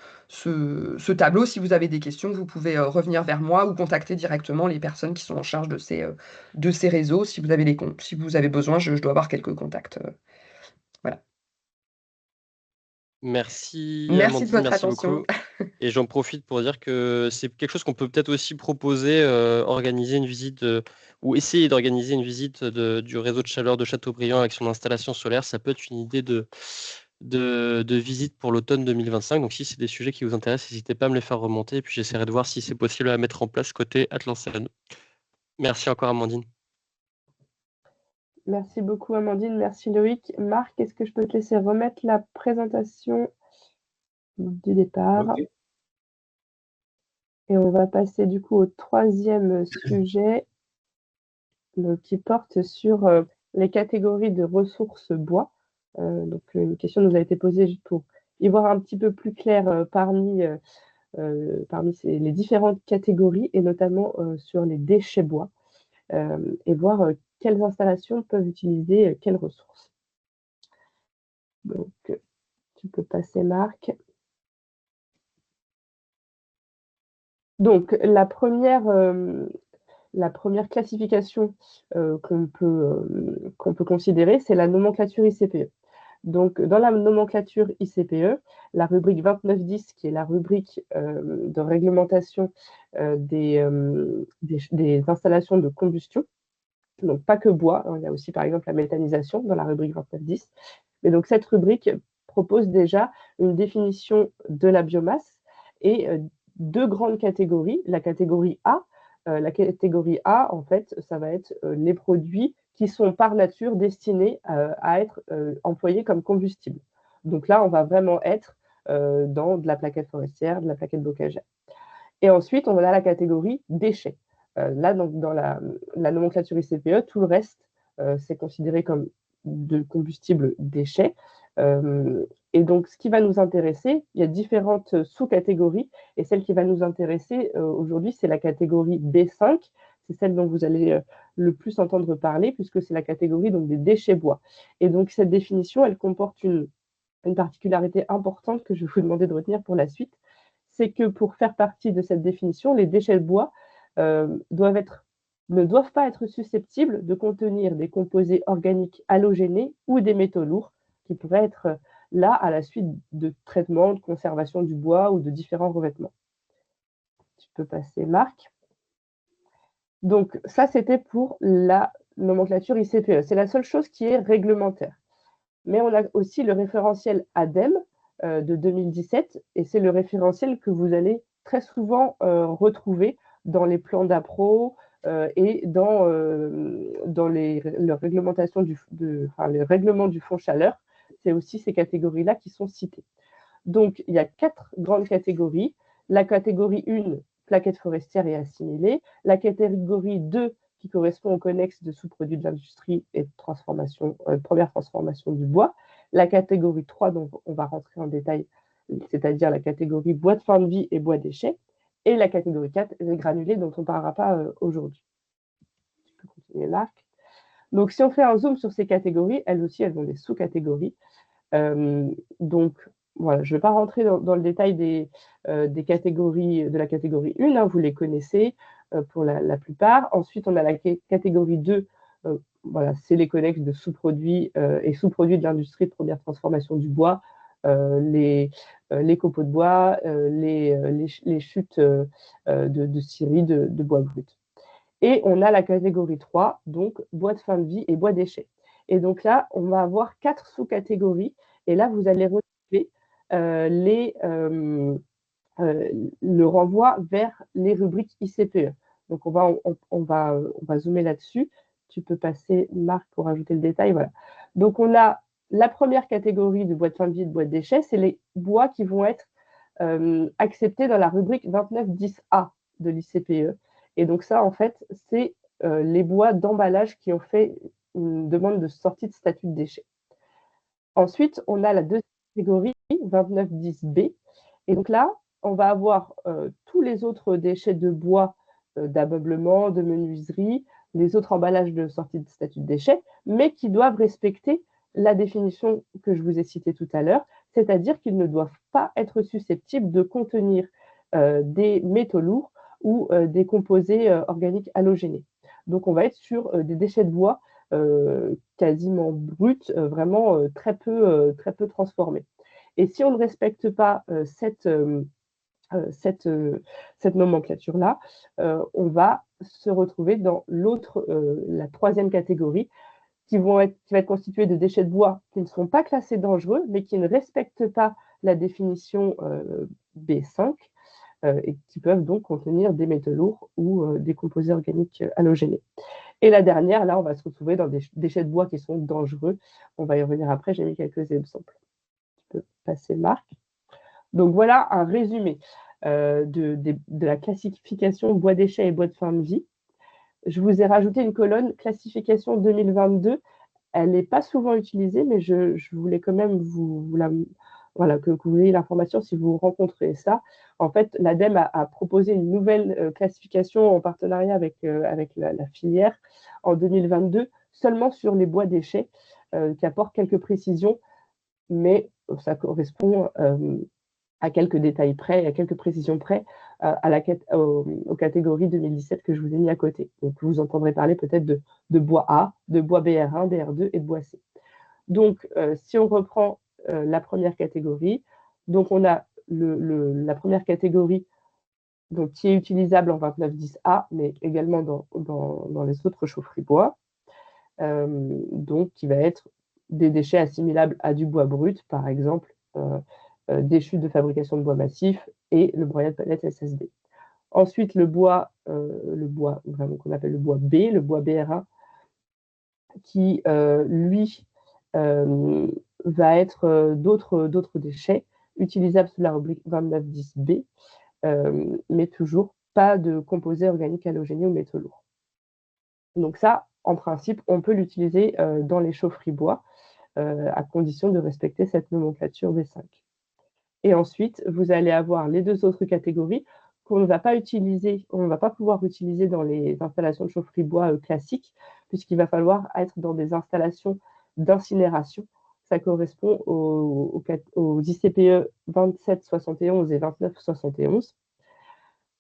Speaker 6: tableau. Si vous avez des questions, vous pouvez revenir vers moi ou contacter directement les personnes qui sont en charge de ces réseaux. Si vous avez besoin, je dois avoir quelques contacts. Voilà.
Speaker 5: Merci
Speaker 6: Merci de
Speaker 5: Amandine,
Speaker 6: votre
Speaker 5: merci
Speaker 6: attention.
Speaker 5: beaucoup. Et j'en profite pour dire que c'est quelque chose qu'on peut peut-être aussi proposer, organiser une visite ou essayer d'organiser une visite du réseau de chaleur de Châteaubriand avec son installation solaire. Ça peut être une idée de visite pour l'automne 2025. Donc si c'est des sujets qui vous intéressent, n'hésitez pas à me les faire remonter et puis j'essaierai de voir si c'est possible à mettre en place côté Atlancène. Merci encore Amandine.
Speaker 1: Merci beaucoup, Amandine. Merci, Loïc. Marc, est-ce que je peux te laisser remettre la présentation du départ?
Speaker 2: Ok.
Speaker 1: Et on va passer du coup au troisième sujet qui porte sur les catégories de ressources bois. Donc, une question nous a été posée juste pour y voir un petit peu plus clair parmi les différentes catégories et notamment sur les déchets bois et voir quelles installations peuvent utiliser quelles ressources. Donc, tu peux passer, Marc. Donc, la première classification qu'on peut considérer, c'est la nomenclature ICPE. Donc, dans la nomenclature ICPE, la rubrique 2910, qui est la rubrique de réglementation des installations de combustion, donc pas que bois, hein, il y a aussi par exemple la méthanisation dans la rubrique 2910. Mais donc cette rubrique propose déjà une définition de la biomasse et deux grandes catégories. La catégorie A, en fait, ça va être les produits qui sont par nature destinés à être employés comme combustible. Donc là, on va vraiment être dans de la plaquette forestière, de la plaquette bocagère. Et ensuite, on a la catégorie déchets. Là, donc, dans la nomenclature ICPE, tout le reste, c'est considéré comme de combustible déchets. Et donc, ce qui va nous intéresser, il y a différentes sous-catégories, et celle qui va nous intéresser aujourd'hui, c'est la catégorie B5, c'est celle dont vous allez le plus entendre parler, puisque c'est la catégorie donc, des déchets bois. Et donc, cette définition, elle comporte une particularité importante que je vais vous demander de retenir pour la suite, c'est que pour faire partie de cette définition, les déchets de bois ne doivent pas être susceptibles de contenir des composés organiques halogénés ou des métaux lourds qui pourraient être là à la suite de traitements, de conservation du bois ou de différents revêtements. Tu peux passer, Marc. Donc, ça, c'était pour la nomenclature ICPE. C'est la seule chose qui est réglementaire. Mais on a aussi le référentiel ADEME de 2017, et c'est le référentiel que vous allez très souvent retrouver dans les plans d'appro et dans les réglementations les règlements du fonds chaleur. C'est aussi ces catégories-là qui sont citées. Donc, il y a 4 grandes catégories. La catégorie 1, plaquettes forestières et assimilées. La catégorie 2, qui correspond au connexe de sous-produits de l'industrie et de première transformation du bois. La catégorie 3, dont on va rentrer en détail, c'est-à-dire la catégorie bois de fin de vie et bois déchets. Et la catégorie 4, les granulés, dont on ne parlera pas aujourd'hui. Tu peux continuer, Marc. Donc, si on fait un zoom sur ces catégories, elles aussi, elles ont des sous-catégories. Donc, voilà, je ne vais pas rentrer dans le détail des catégories, de la catégorie 1, hein, vous les connaissez pour la plupart. Ensuite, on a la catégorie 2, voilà, c'est les connexes de sous-produits et sous-produits de l'industrie de première transformation du bois, les copeaux de bois, les chutes de scieries de bois brut. Et on a la catégorie 3, donc bois de fin de vie et bois déchets. Et donc là, on va avoir 4 sous-catégories. Et là, vous allez retrouver le renvoi vers les rubriques ICPE. Donc, on va zoomer là-dessus. Tu peux passer, Marc, pour ajouter le détail. Voilà. Donc, on a la première catégorie de bois de fin de vie et de bois de déchets, c'est les bois qui vont être acceptés dans la rubrique 2910A de l'ICPE. Et donc ça, en fait, c'est les bois d'emballage qui ont fait une demande de sortie de statut de déchet. Ensuite, on a la deuxième catégorie, 2910B. Et donc là, on va avoir tous les autres déchets de bois d'ameublement, de menuiserie, les autres emballages de sortie de statut de déchet, mais qui doivent respecter la définition que je vous ai citée tout à l'heure, c'est-à-dire qu'ils ne doivent pas être susceptibles de contenir des métaux lourds ou des composés organiques halogénés. Donc, on va être sur des déchets de bois quasiment bruts, vraiment très peu transformés. Et si on ne respecte pas cette nomenclature-là, on va se retrouver dans la troisième catégorie, qui va être constituée de déchets de bois qui ne sont pas classés dangereux, mais qui ne respectent pas la définition B5 et qui peuvent donc contenir des métaux lourds ou des composés organiques halogénés. Et la dernière, là, on va se retrouver dans des déchets de bois qui sont dangereux. On va y revenir après, j'ai mis quelques exemples. Tu peux passer, Marc. Donc voilà un résumé de la classification bois déchets et bois de fin de vie. Je vous ai rajouté une colonne classification 2022. Elle n'est pas souvent utilisée, mais je voulais quand même que vous ayez l'information si vous rencontrez ça. En fait, l'ADEME a proposé une nouvelle classification en partenariat avec la filière en 2022, seulement sur les bois déchets, qui apporte quelques précisions, mais ça correspond à quelques détails près, à quelques précisions près, aux catégories 2017 que je vous ai mis à côté. Donc, vous entendrez parler peut-être de bois A, de bois BR1, BR2 et de bois C. Donc, si on reprend la première catégorie, donc on a la première catégorie donc, qui est utilisable en 2910A, mais également dans les autres chaufferies bois, donc qui va être des déchets assimilables à du bois brut, par exemple, des chutes de fabrication de bois massif et le broyat de palettes SSD. Ensuite, le bois vraiment qu'on appelle le bois B, le bois BR1, qui, lui, va être d'autres déchets utilisables sous la rubrique 2910B, mais toujours pas de composés organiques halogénés ou métaux lourds. Donc ça, en principe, on peut l'utiliser dans les chaufferies bois, à condition de respecter cette nomenclature B5. Et ensuite, vous allez avoir les deux autres catégories qu'on ne va pas utiliser, on ne va pas pouvoir utiliser dans les installations de chaufferie bois classiques, puisqu'il va falloir être dans des installations d'incinération. Ça correspond aux ICPE 2771 et 2971.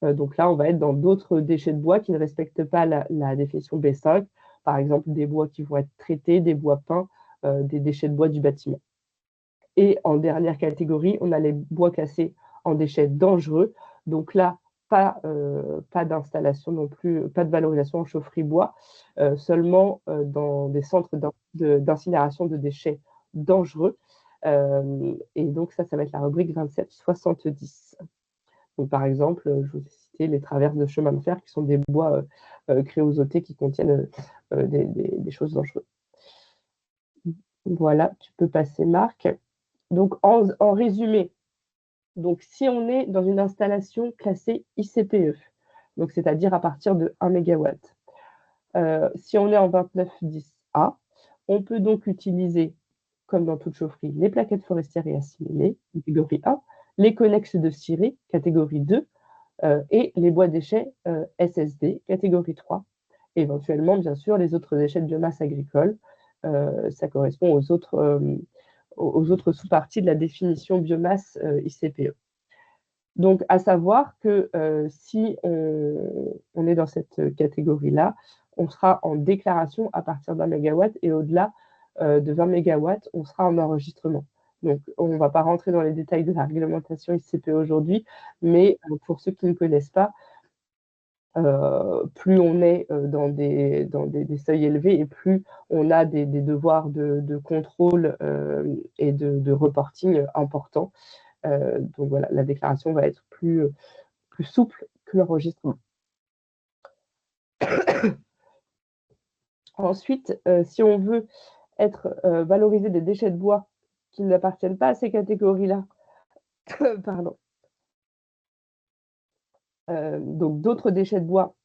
Speaker 1: Donc là, on va être dans d'autres déchets de bois qui ne respectent pas la définition B5, par exemple des bois qui vont être traités, des bois peints, des déchets de bois du bâtiment. Et en dernière catégorie, on a les bois classés en déchets dangereux. Donc là, pas d'installation non plus, pas de valorisation en chaufferie bois, seulement dans des centres d'incinération de déchets dangereux. Et donc ça va être la rubrique 2770. Donc par exemple, je vous ai cité les traverses de chemin de fer qui sont des bois créosotés qui contiennent des choses dangereuses. Voilà, tu peux passer, Marc. Donc, en résumé, donc, si on est dans une installation classée ICPE, donc c'est-à-dire à partir de 1 MW, si on est en 2910A, on peut donc utiliser, comme dans toute chaufferie, les plaquettes forestières et assimilées, catégorie 1, les connexes de ciré, catégorie 2, et les bois déchets SSD, catégorie 3. Éventuellement, bien sûr, les autres déchets de biomasse agricole, ça correspond aux autres sous-parties de la définition biomasse ICPE. Donc, à savoir que si on est dans cette catégorie-là, on sera en déclaration à partir d'1 MW et au-delà de 20 MW, on sera en enregistrement. Donc, on ne va pas rentrer dans les détails de la réglementation ICPE aujourd'hui, mais pour ceux qui ne connaissent pas, plus on est dans des seuils élevés et plus on a des devoirs de contrôle et de reporting importants. Donc voilà, la déclaration va être plus souple que l'enregistrement. Ensuite, si on veut valoriser des déchets de bois qui n'appartiennent pas à ces catégories-là, pardon, donc d'autres déchets de bois,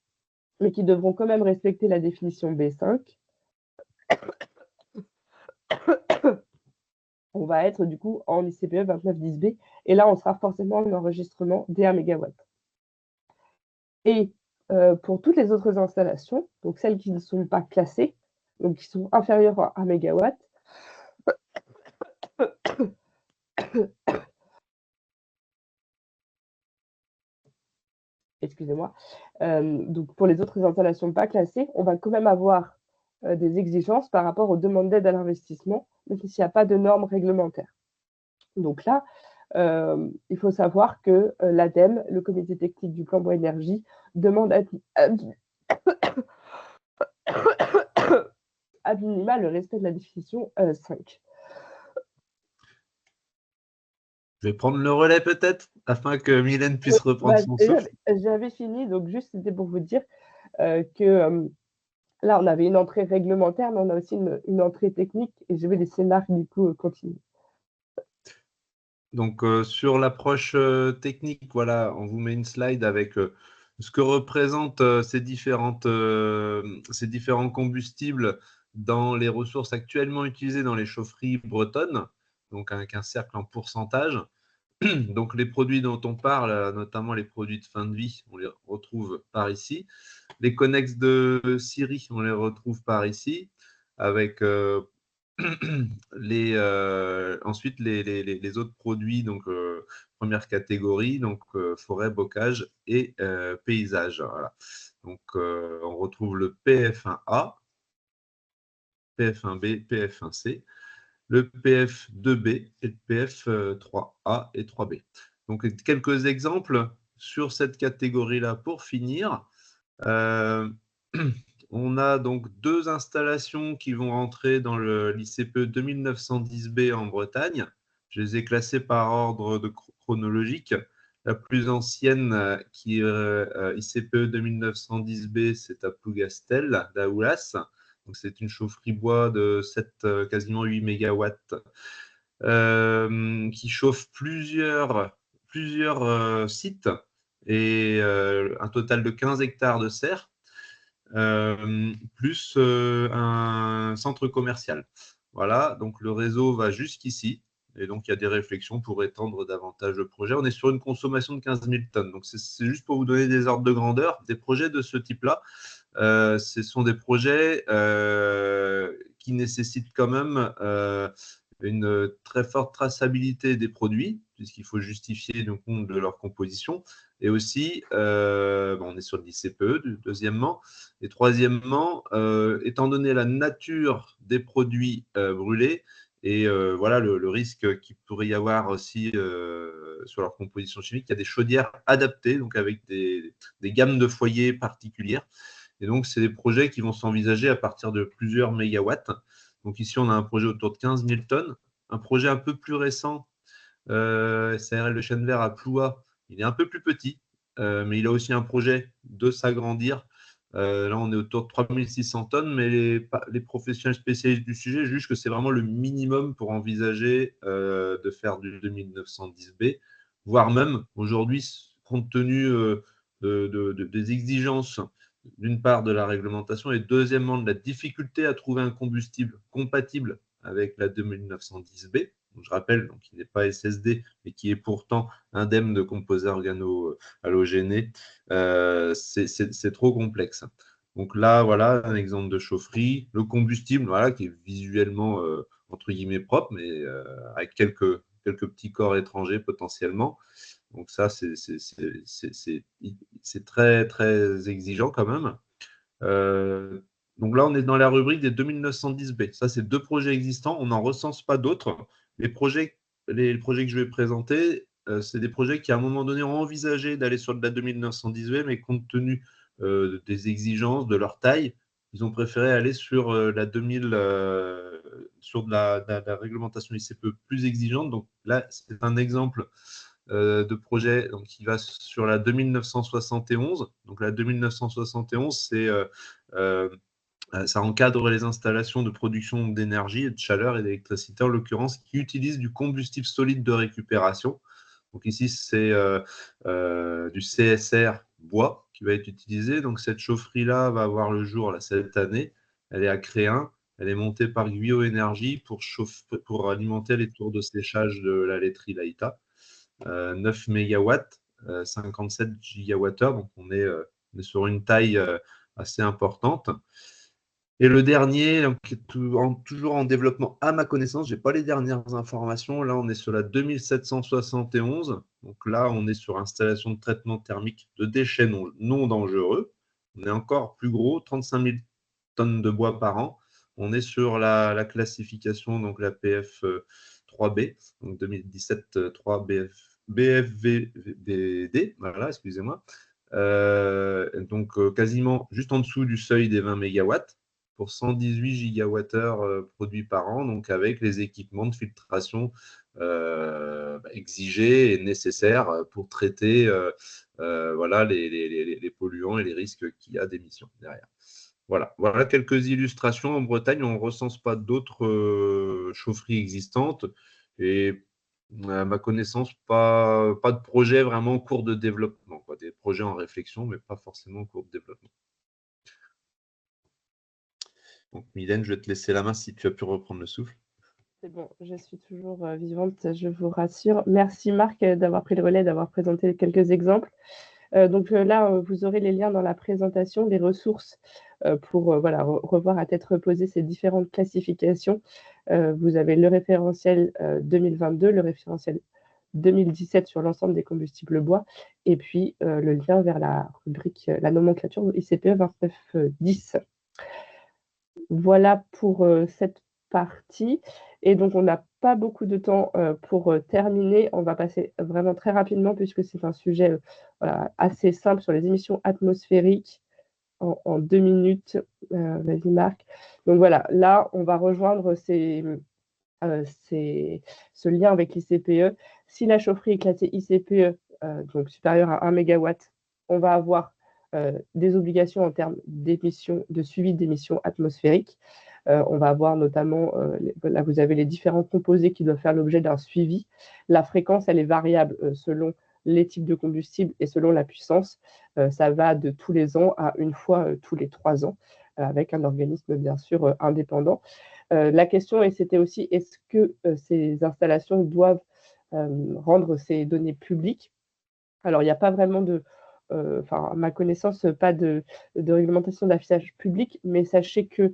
Speaker 1: mais qui devront quand même respecter la définition B5, on va être du coup en ICPE 2910B, et là on sera forcément en enregistrement dès 1 MW. Et pour toutes les autres installations, donc celles qui ne sont pas classées, donc qui sont inférieures à 1 MW, Excusez-moi. Donc pour les autres installations pas classées, on va quand même avoir des exigences par rapport aux demandes d'aide à l'investissement, même s'il n'y a pas de normes réglementaires. Donc là, il faut savoir que l'ADEME, le comité technique du plan bois-énergie, demande à minima le respect de la définition 5.
Speaker 2: Je vais prendre le relais peut-être, afin que Mylène puisse reprendre son souffle.
Speaker 1: J'avais fini, donc juste c'était pour vous dire que là, on avait une entrée réglementaire, mais on a aussi une entrée technique, et je vais laisser Marc du coup continuer.
Speaker 2: Donc, sur l'approche technique, voilà, on vous met une slide avec ce que représentent ces différents combustibles dans les ressources actuellement utilisées dans les chaufferies bretonnes, donc avec un cercle en pourcentage. Donc, les produits dont on parle, notamment les produits de fin de vie, on les retrouve par ici. Les connexes de scierie, on les retrouve par ici, avec ensuite les autres produits, donc première catégorie, donc forêt, bocage et paysage. Voilà. Donc on retrouve le PF1A, PF1B, PF1C, le PF2B et le PF3A et 3B. Donc quelques exemples sur cette catégorie-là pour finir. On a donc 2 installations qui vont rentrer dans l'ICPE 2910B en Bretagne. Je les ai classées par ordre chronologique. La plus ancienne, qui est ICPE 2910B, c'est à Plougastel, d'Aoulas. Donc, c'est une chaufferie bois de quasiment 8 MW qui chauffe plusieurs sites et un total de 15 hectares de serre. Plus un centre commercial. Voilà, donc le réseau va jusqu'ici. Et donc, il y a des réflexions pour étendre davantage le projet. On est sur une consommation de 15 000 tonnes. Donc, c'est juste pour vous donner des ordres de grandeur. Des projets de ce type-là, ce sont des projets qui nécessitent quand même une très forte traçabilité des produits, puisqu'il faut justifier le compte de leur composition. Et aussi, on est sur l'ICPE, deuxièmement. Et troisièmement, étant donné la nature des produits brûlés et voilà le risque qu'il pourrait y avoir aussi sur leur composition chimique, il y a des chaudières adaptées, donc avec des gammes de foyers particulières. Et donc, c'est des projets qui vont s'envisager à partir de plusieurs mégawatts. Donc ici, on a un projet autour de 15 000 tonnes. Un projet un peu plus récent, SARL de Chêne-Vert à Ploua, il est un peu plus petit, mais il a aussi un projet de s'agrandir. Là, on est autour de 3 600 tonnes, mais les professionnels spécialistes du sujet jugent que c'est vraiment le minimum pour envisager de faire du 2910B, voire même aujourd'hui, compte tenu des exigences d'une part de la réglementation et deuxièmement de la difficulté à trouver un combustible compatible avec la 2910B. Je rappelle, donc, il n'est pas SSD, mais qui est pourtant indemne de composés organo-halogénés. C'est trop complexe. Donc là, voilà un exemple de chaufferie. Le combustible, voilà, qui est visuellement, entre guillemets, propre, mais avec quelques petits corps étrangers potentiellement. Donc ça, c'est très, très exigeant quand même. Donc là, on est dans la rubrique des 2910B. Ça, c'est 2 projets existants. On n'en recense pas d'autres. Les projets que je vais présenter, c'est des projets qui, à un moment donné, ont envisagé d'aller sur de la 2910B, mais compte tenu des exigences, de leur taille, ils ont préféré aller sur la 2000, sur de la réglementation ICPE plus exigeante. Donc là, c'est un exemple de projet donc, qui va sur la 2971. Donc la 2971, ça encadre les installations de production d'énergie, de chaleur et d'électricité, en l'occurrence, qui utilisent du combustible solide de récupération. Donc ici, c'est du CSR bois qui va être utilisé. Donc cette chaufferie-là va avoir le jour là, cette année. Elle est à Créin. Elle est montée par Guyot Énergie pour alimenter les tours de séchage de la laiterie Laïta. 9 MW, 57 gigawattheures. Donc on est sur une taille assez importante. Et le dernier, donc, qui est toujours en développement à ma connaissance, je n'ai pas les dernières informations. Là, on est sur la 2771. Donc là, on est sur installation de traitement thermique de déchets non dangereux. On est encore plus gros, 35 000 tonnes de bois par an. On est sur la classification, donc la PF 3B, donc 2017 3 BFVD, voilà, excusez-moi. Donc quasiment juste en dessous du seuil des 20 mégawatts pour 118 gigawattheures produits par an, donc avec les équipements de filtration exigés et nécessaires pour traiter voilà, les polluants et les risques qu'il y a d'émissions derrière. Voilà quelques illustrations. En Bretagne, on ne recense pas d'autres chaufferies existantes et à ma connaissance, pas de projet vraiment en cours de développement, quoi. Des projets en réflexion, mais pas forcément en cours de développement. Donc, Mylène, je vais te laisser la main si tu as pu reprendre le souffle.
Speaker 1: C'est bon, je suis toujours vivante, je vous rassure. Merci Marc d'avoir pris le relais, d'avoir présenté quelques exemples. Donc là, vous aurez les liens dans la présentation, les ressources pour voilà, revoir à tête reposée ces différentes classifications. Vous avez le référentiel 2022, le référentiel 2017 sur l'ensemble des combustibles bois, et puis le lien vers la rubrique, la nomenclature ICPE 2910. Voilà pour cette partie. Et donc, on n'a pas beaucoup de temps pour terminer. On va passer vraiment très rapidement puisque c'est un sujet voilà, assez simple sur les émissions atmosphériques en 2 minutes. Vas-y, Marc. Donc voilà, là, on va rejoindre ce lien avec l'ICPE. Si la chaufferie est classée ICPE, donc supérieure à 1 MW, on va avoir des obligations en termes d'émissions, de suivi d'émissions atmosphériques. On va avoir notamment, là vous avez les différents composés qui doivent faire l'objet d'un suivi. La fréquence, elle est variable selon les types de combustibles et selon la puissance. Ça va de tous les ans à une fois tous les 3 ans, avec un organisme bien sûr indépendant. La question, et c'était aussi, est-ce que ces installations doivent rendre ces données publiques? Alors, il n'y a pas vraiment à ma connaissance, pas de réglementation d'affichage public, mais sachez que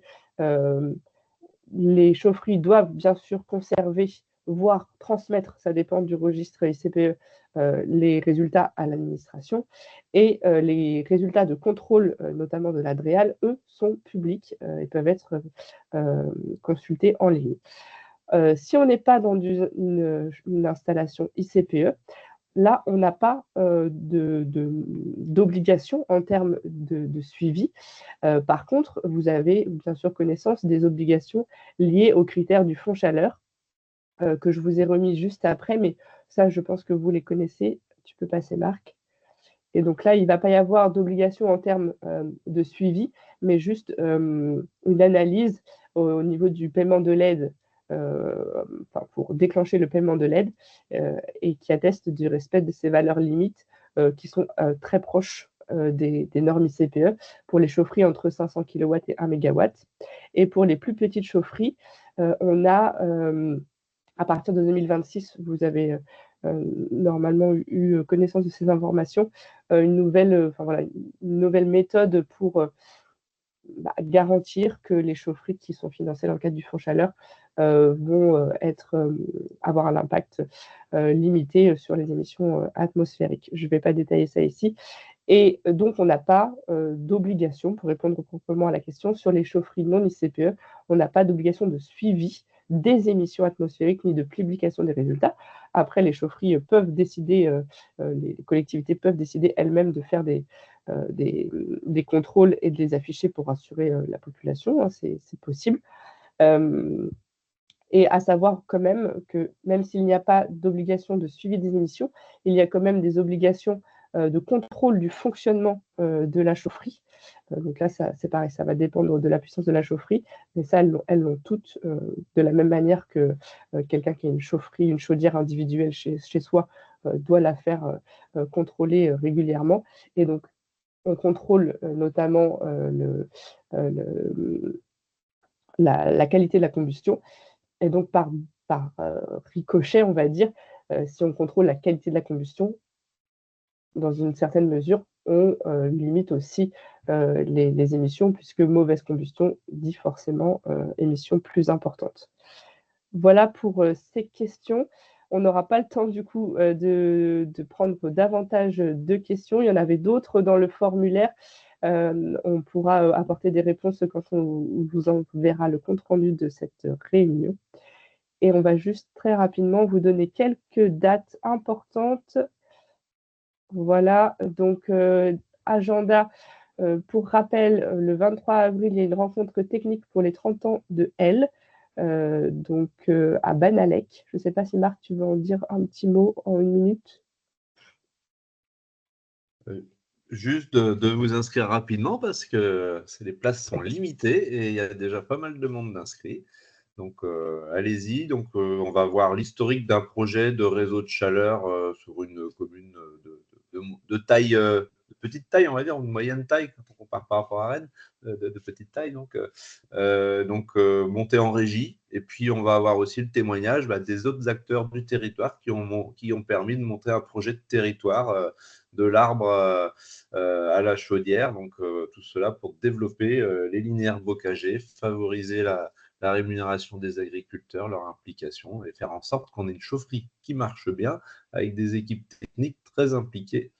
Speaker 1: les chaufferies doivent bien sûr conserver, voire transmettre, ça dépend du registre ICPE, les résultats à l'administration. Et les résultats de contrôle, notamment de la DREAL, eux, sont publics et peuvent être consultés en ligne. Si on n'est pas dans une installation ICPE, là, on n'a pas d'obligation en termes de suivi. Par contre, vous avez bien sûr connaissance des obligations liées aux critères du fonds chaleur que je vous ai remis juste après, mais ça, je pense que vous les connaissez. Tu peux passer, Marc. Et donc là, il ne va pas y avoir d'obligation en termes de suivi, mais juste une analyse au niveau du paiement de l'aide, pour déclencher le paiement de l'aide, et qui atteste du respect de ces valeurs limites qui sont très proches des normes ICPE pour les chaufferies entre 500 kW et 1 MW. Et pour les plus petites chaufferies, on a, à partir de 2026, vous avez normalement eu connaissance de ces informations, une nouvelle méthode pour garantir que les chaufferies qui sont financées dans le cadre du fonds chaleur vont avoir un impact limité sur les émissions atmosphériques. Je ne vais pas détailler ça ici. Et donc, on n'a pas d'obligation, pour répondre proprement à la question, sur les chaufferies non ICPE, on n'a pas d'obligation de suivi des émissions atmosphériques ni de publication des résultats. Après, les chaufferies peuvent décider, les collectivités peuvent décider elles-mêmes de faire des contrôles et de les afficher pour rassurer la population, hein, c'est possible. Et à savoir quand même que même s'il n'y a pas d'obligation de suivi des émissions, il y a quand même des obligations de contrôle du fonctionnement de la chaufferie. Donc là, c'est pareil, ça va dépendre de la puissance de la chaufferie, mais ça, elles l'ont toutes de la même manière que quelqu'un qui a une chaufferie, une chaudière individuelle chez soi doit la faire contrôler régulièrement. Et donc, on contrôle notamment la qualité de la combustion. Et donc, par ricochet, on va dire, si on contrôle la qualité de la combustion, dans une certaine mesure, on limite aussi les émissions, puisque mauvaise combustion dit forcément émissions plus importantes. Voilà pour ces questions. On n'aura pas le temps du coup de prendre davantage de questions. Il y en avait d'autres dans le formulaire. On pourra apporter des réponses quand on vous enverra le compte-rendu de cette réunion. Et on va juste très rapidement vous donner quelques dates importantes. Voilà, donc agenda. Pour rappel, le 23 avril, il y a une rencontre technique pour les 30 ans de L, donc à Banalec. Je ne sais pas si Marc, tu veux en dire un petit mot en 1 minute.
Speaker 2: Juste de vous inscrire rapidement parce que les places sont limitées et il y a déjà pas mal de monde d'inscrits. Donc, allez-y. Donc, on va voir l'historique d'un projet de réseau de chaleur sur une commune de taille, de petite taille, on va dire, ou de moyenne taille, quand on compare par rapport à Rennes, de petite taille. Donc, monter en régie. Et puis, on va avoir aussi le témoignage des autres acteurs du territoire qui ont permis de monter un projet de territoire de l'arbre à la chaudière. Donc, tout cela pour développer les linéaires bocagers, favoriser la rémunération des agriculteurs, leur implication et faire en sorte qu'on ait une chaufferie qui marche bien avec des équipes techniques très impliquées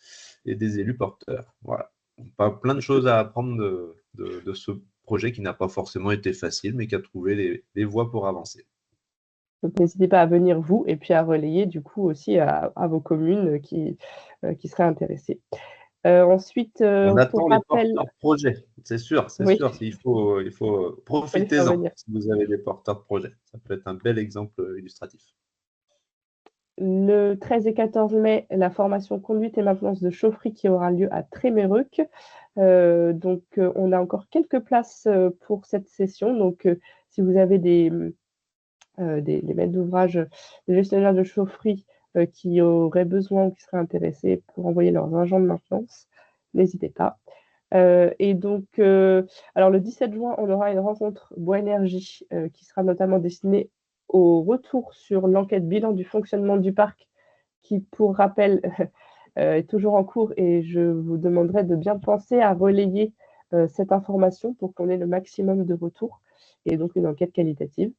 Speaker 2: et des élus porteurs. Voilà. Pas plein de choses à apprendre de ce projet qui n'a pas forcément été facile, mais qui a trouvé les voies pour avancer.
Speaker 1: Donc, n'hésitez pas à venir vous et puis à relayer du coup aussi à vos communes qui seraient intéressées. Ensuite,
Speaker 2: on attend
Speaker 1: pour
Speaker 2: les
Speaker 1: rappel,
Speaker 2: porteurs de projets, c'est sûr,
Speaker 1: oui.
Speaker 2: sûr. Il faut profiter-en si vous avez des porteurs de projets. Ça peut être un bel exemple illustratif.
Speaker 1: Le 13 et 14 mai, la formation conduite et maintenance de chaufferie qui aura lieu à Tréméruc. Donc, on a encore quelques places pour cette session. Donc, si vous avez des maîtres d'ouvrage, des gestionnaires de chaufferie qui auraient besoin ou qui seraient intéressés pour envoyer leurs agents de maintenance, n'hésitez pas. Et donc, alors le 17 juin, on aura une rencontre Bois Énergie qui sera notamment destinée au retour sur l'enquête bilan du fonctionnement du parc qui, pour rappel, est toujours en cours et je vous demanderai de bien penser à relayer cette information pour qu'on ait le maximum de retours et donc une enquête qualitative.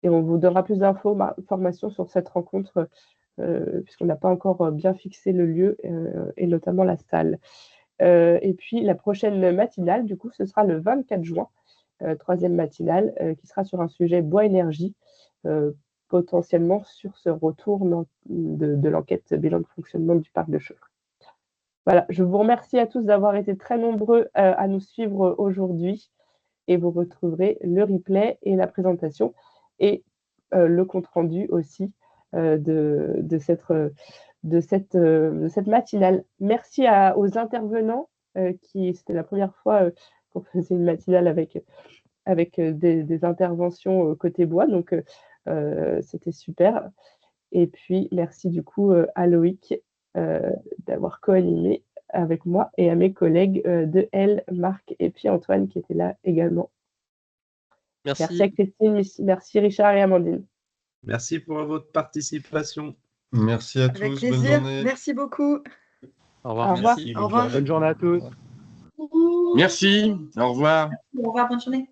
Speaker 1: Et on vous donnera plus d'informations sur cette rencontre puisqu'on n'a pas encore bien fixé le lieu et notamment la salle. Et puis la prochaine matinale, du coup, ce sera le 24 juin, troisième matinale, qui sera sur un sujet bois énergie, potentiellement sur ce retour de l'enquête bilan de fonctionnement du parc de chaufferie. Voilà, je vous remercie à tous d'avoir été très nombreux à nous suivre aujourd'hui et vous retrouverez le replay et la présentation et le compte-rendu aussi de cette matinale. Merci aux intervenants c'était la première fois qu'on faisait une matinale avec des interventions côté bois, donc c'était super. Et puis, merci du coup à Loïc d'avoir co-animé avec moi et à mes collègues de L, Marc et puis Antoine qui étaient là également. Merci à Christine, merci Richard et Amandine.
Speaker 2: Merci pour votre participation.
Speaker 7: Merci à tous.
Speaker 6: Avec plaisir.
Speaker 7: Bonne journée.
Speaker 6: Merci beaucoup.
Speaker 5: Au revoir.
Speaker 1: Au revoir.
Speaker 4: Merci,
Speaker 6: Au revoir.
Speaker 4: bonne journée à tous.
Speaker 7: Merci. Au revoir.
Speaker 3: Au revoir, bonne journée.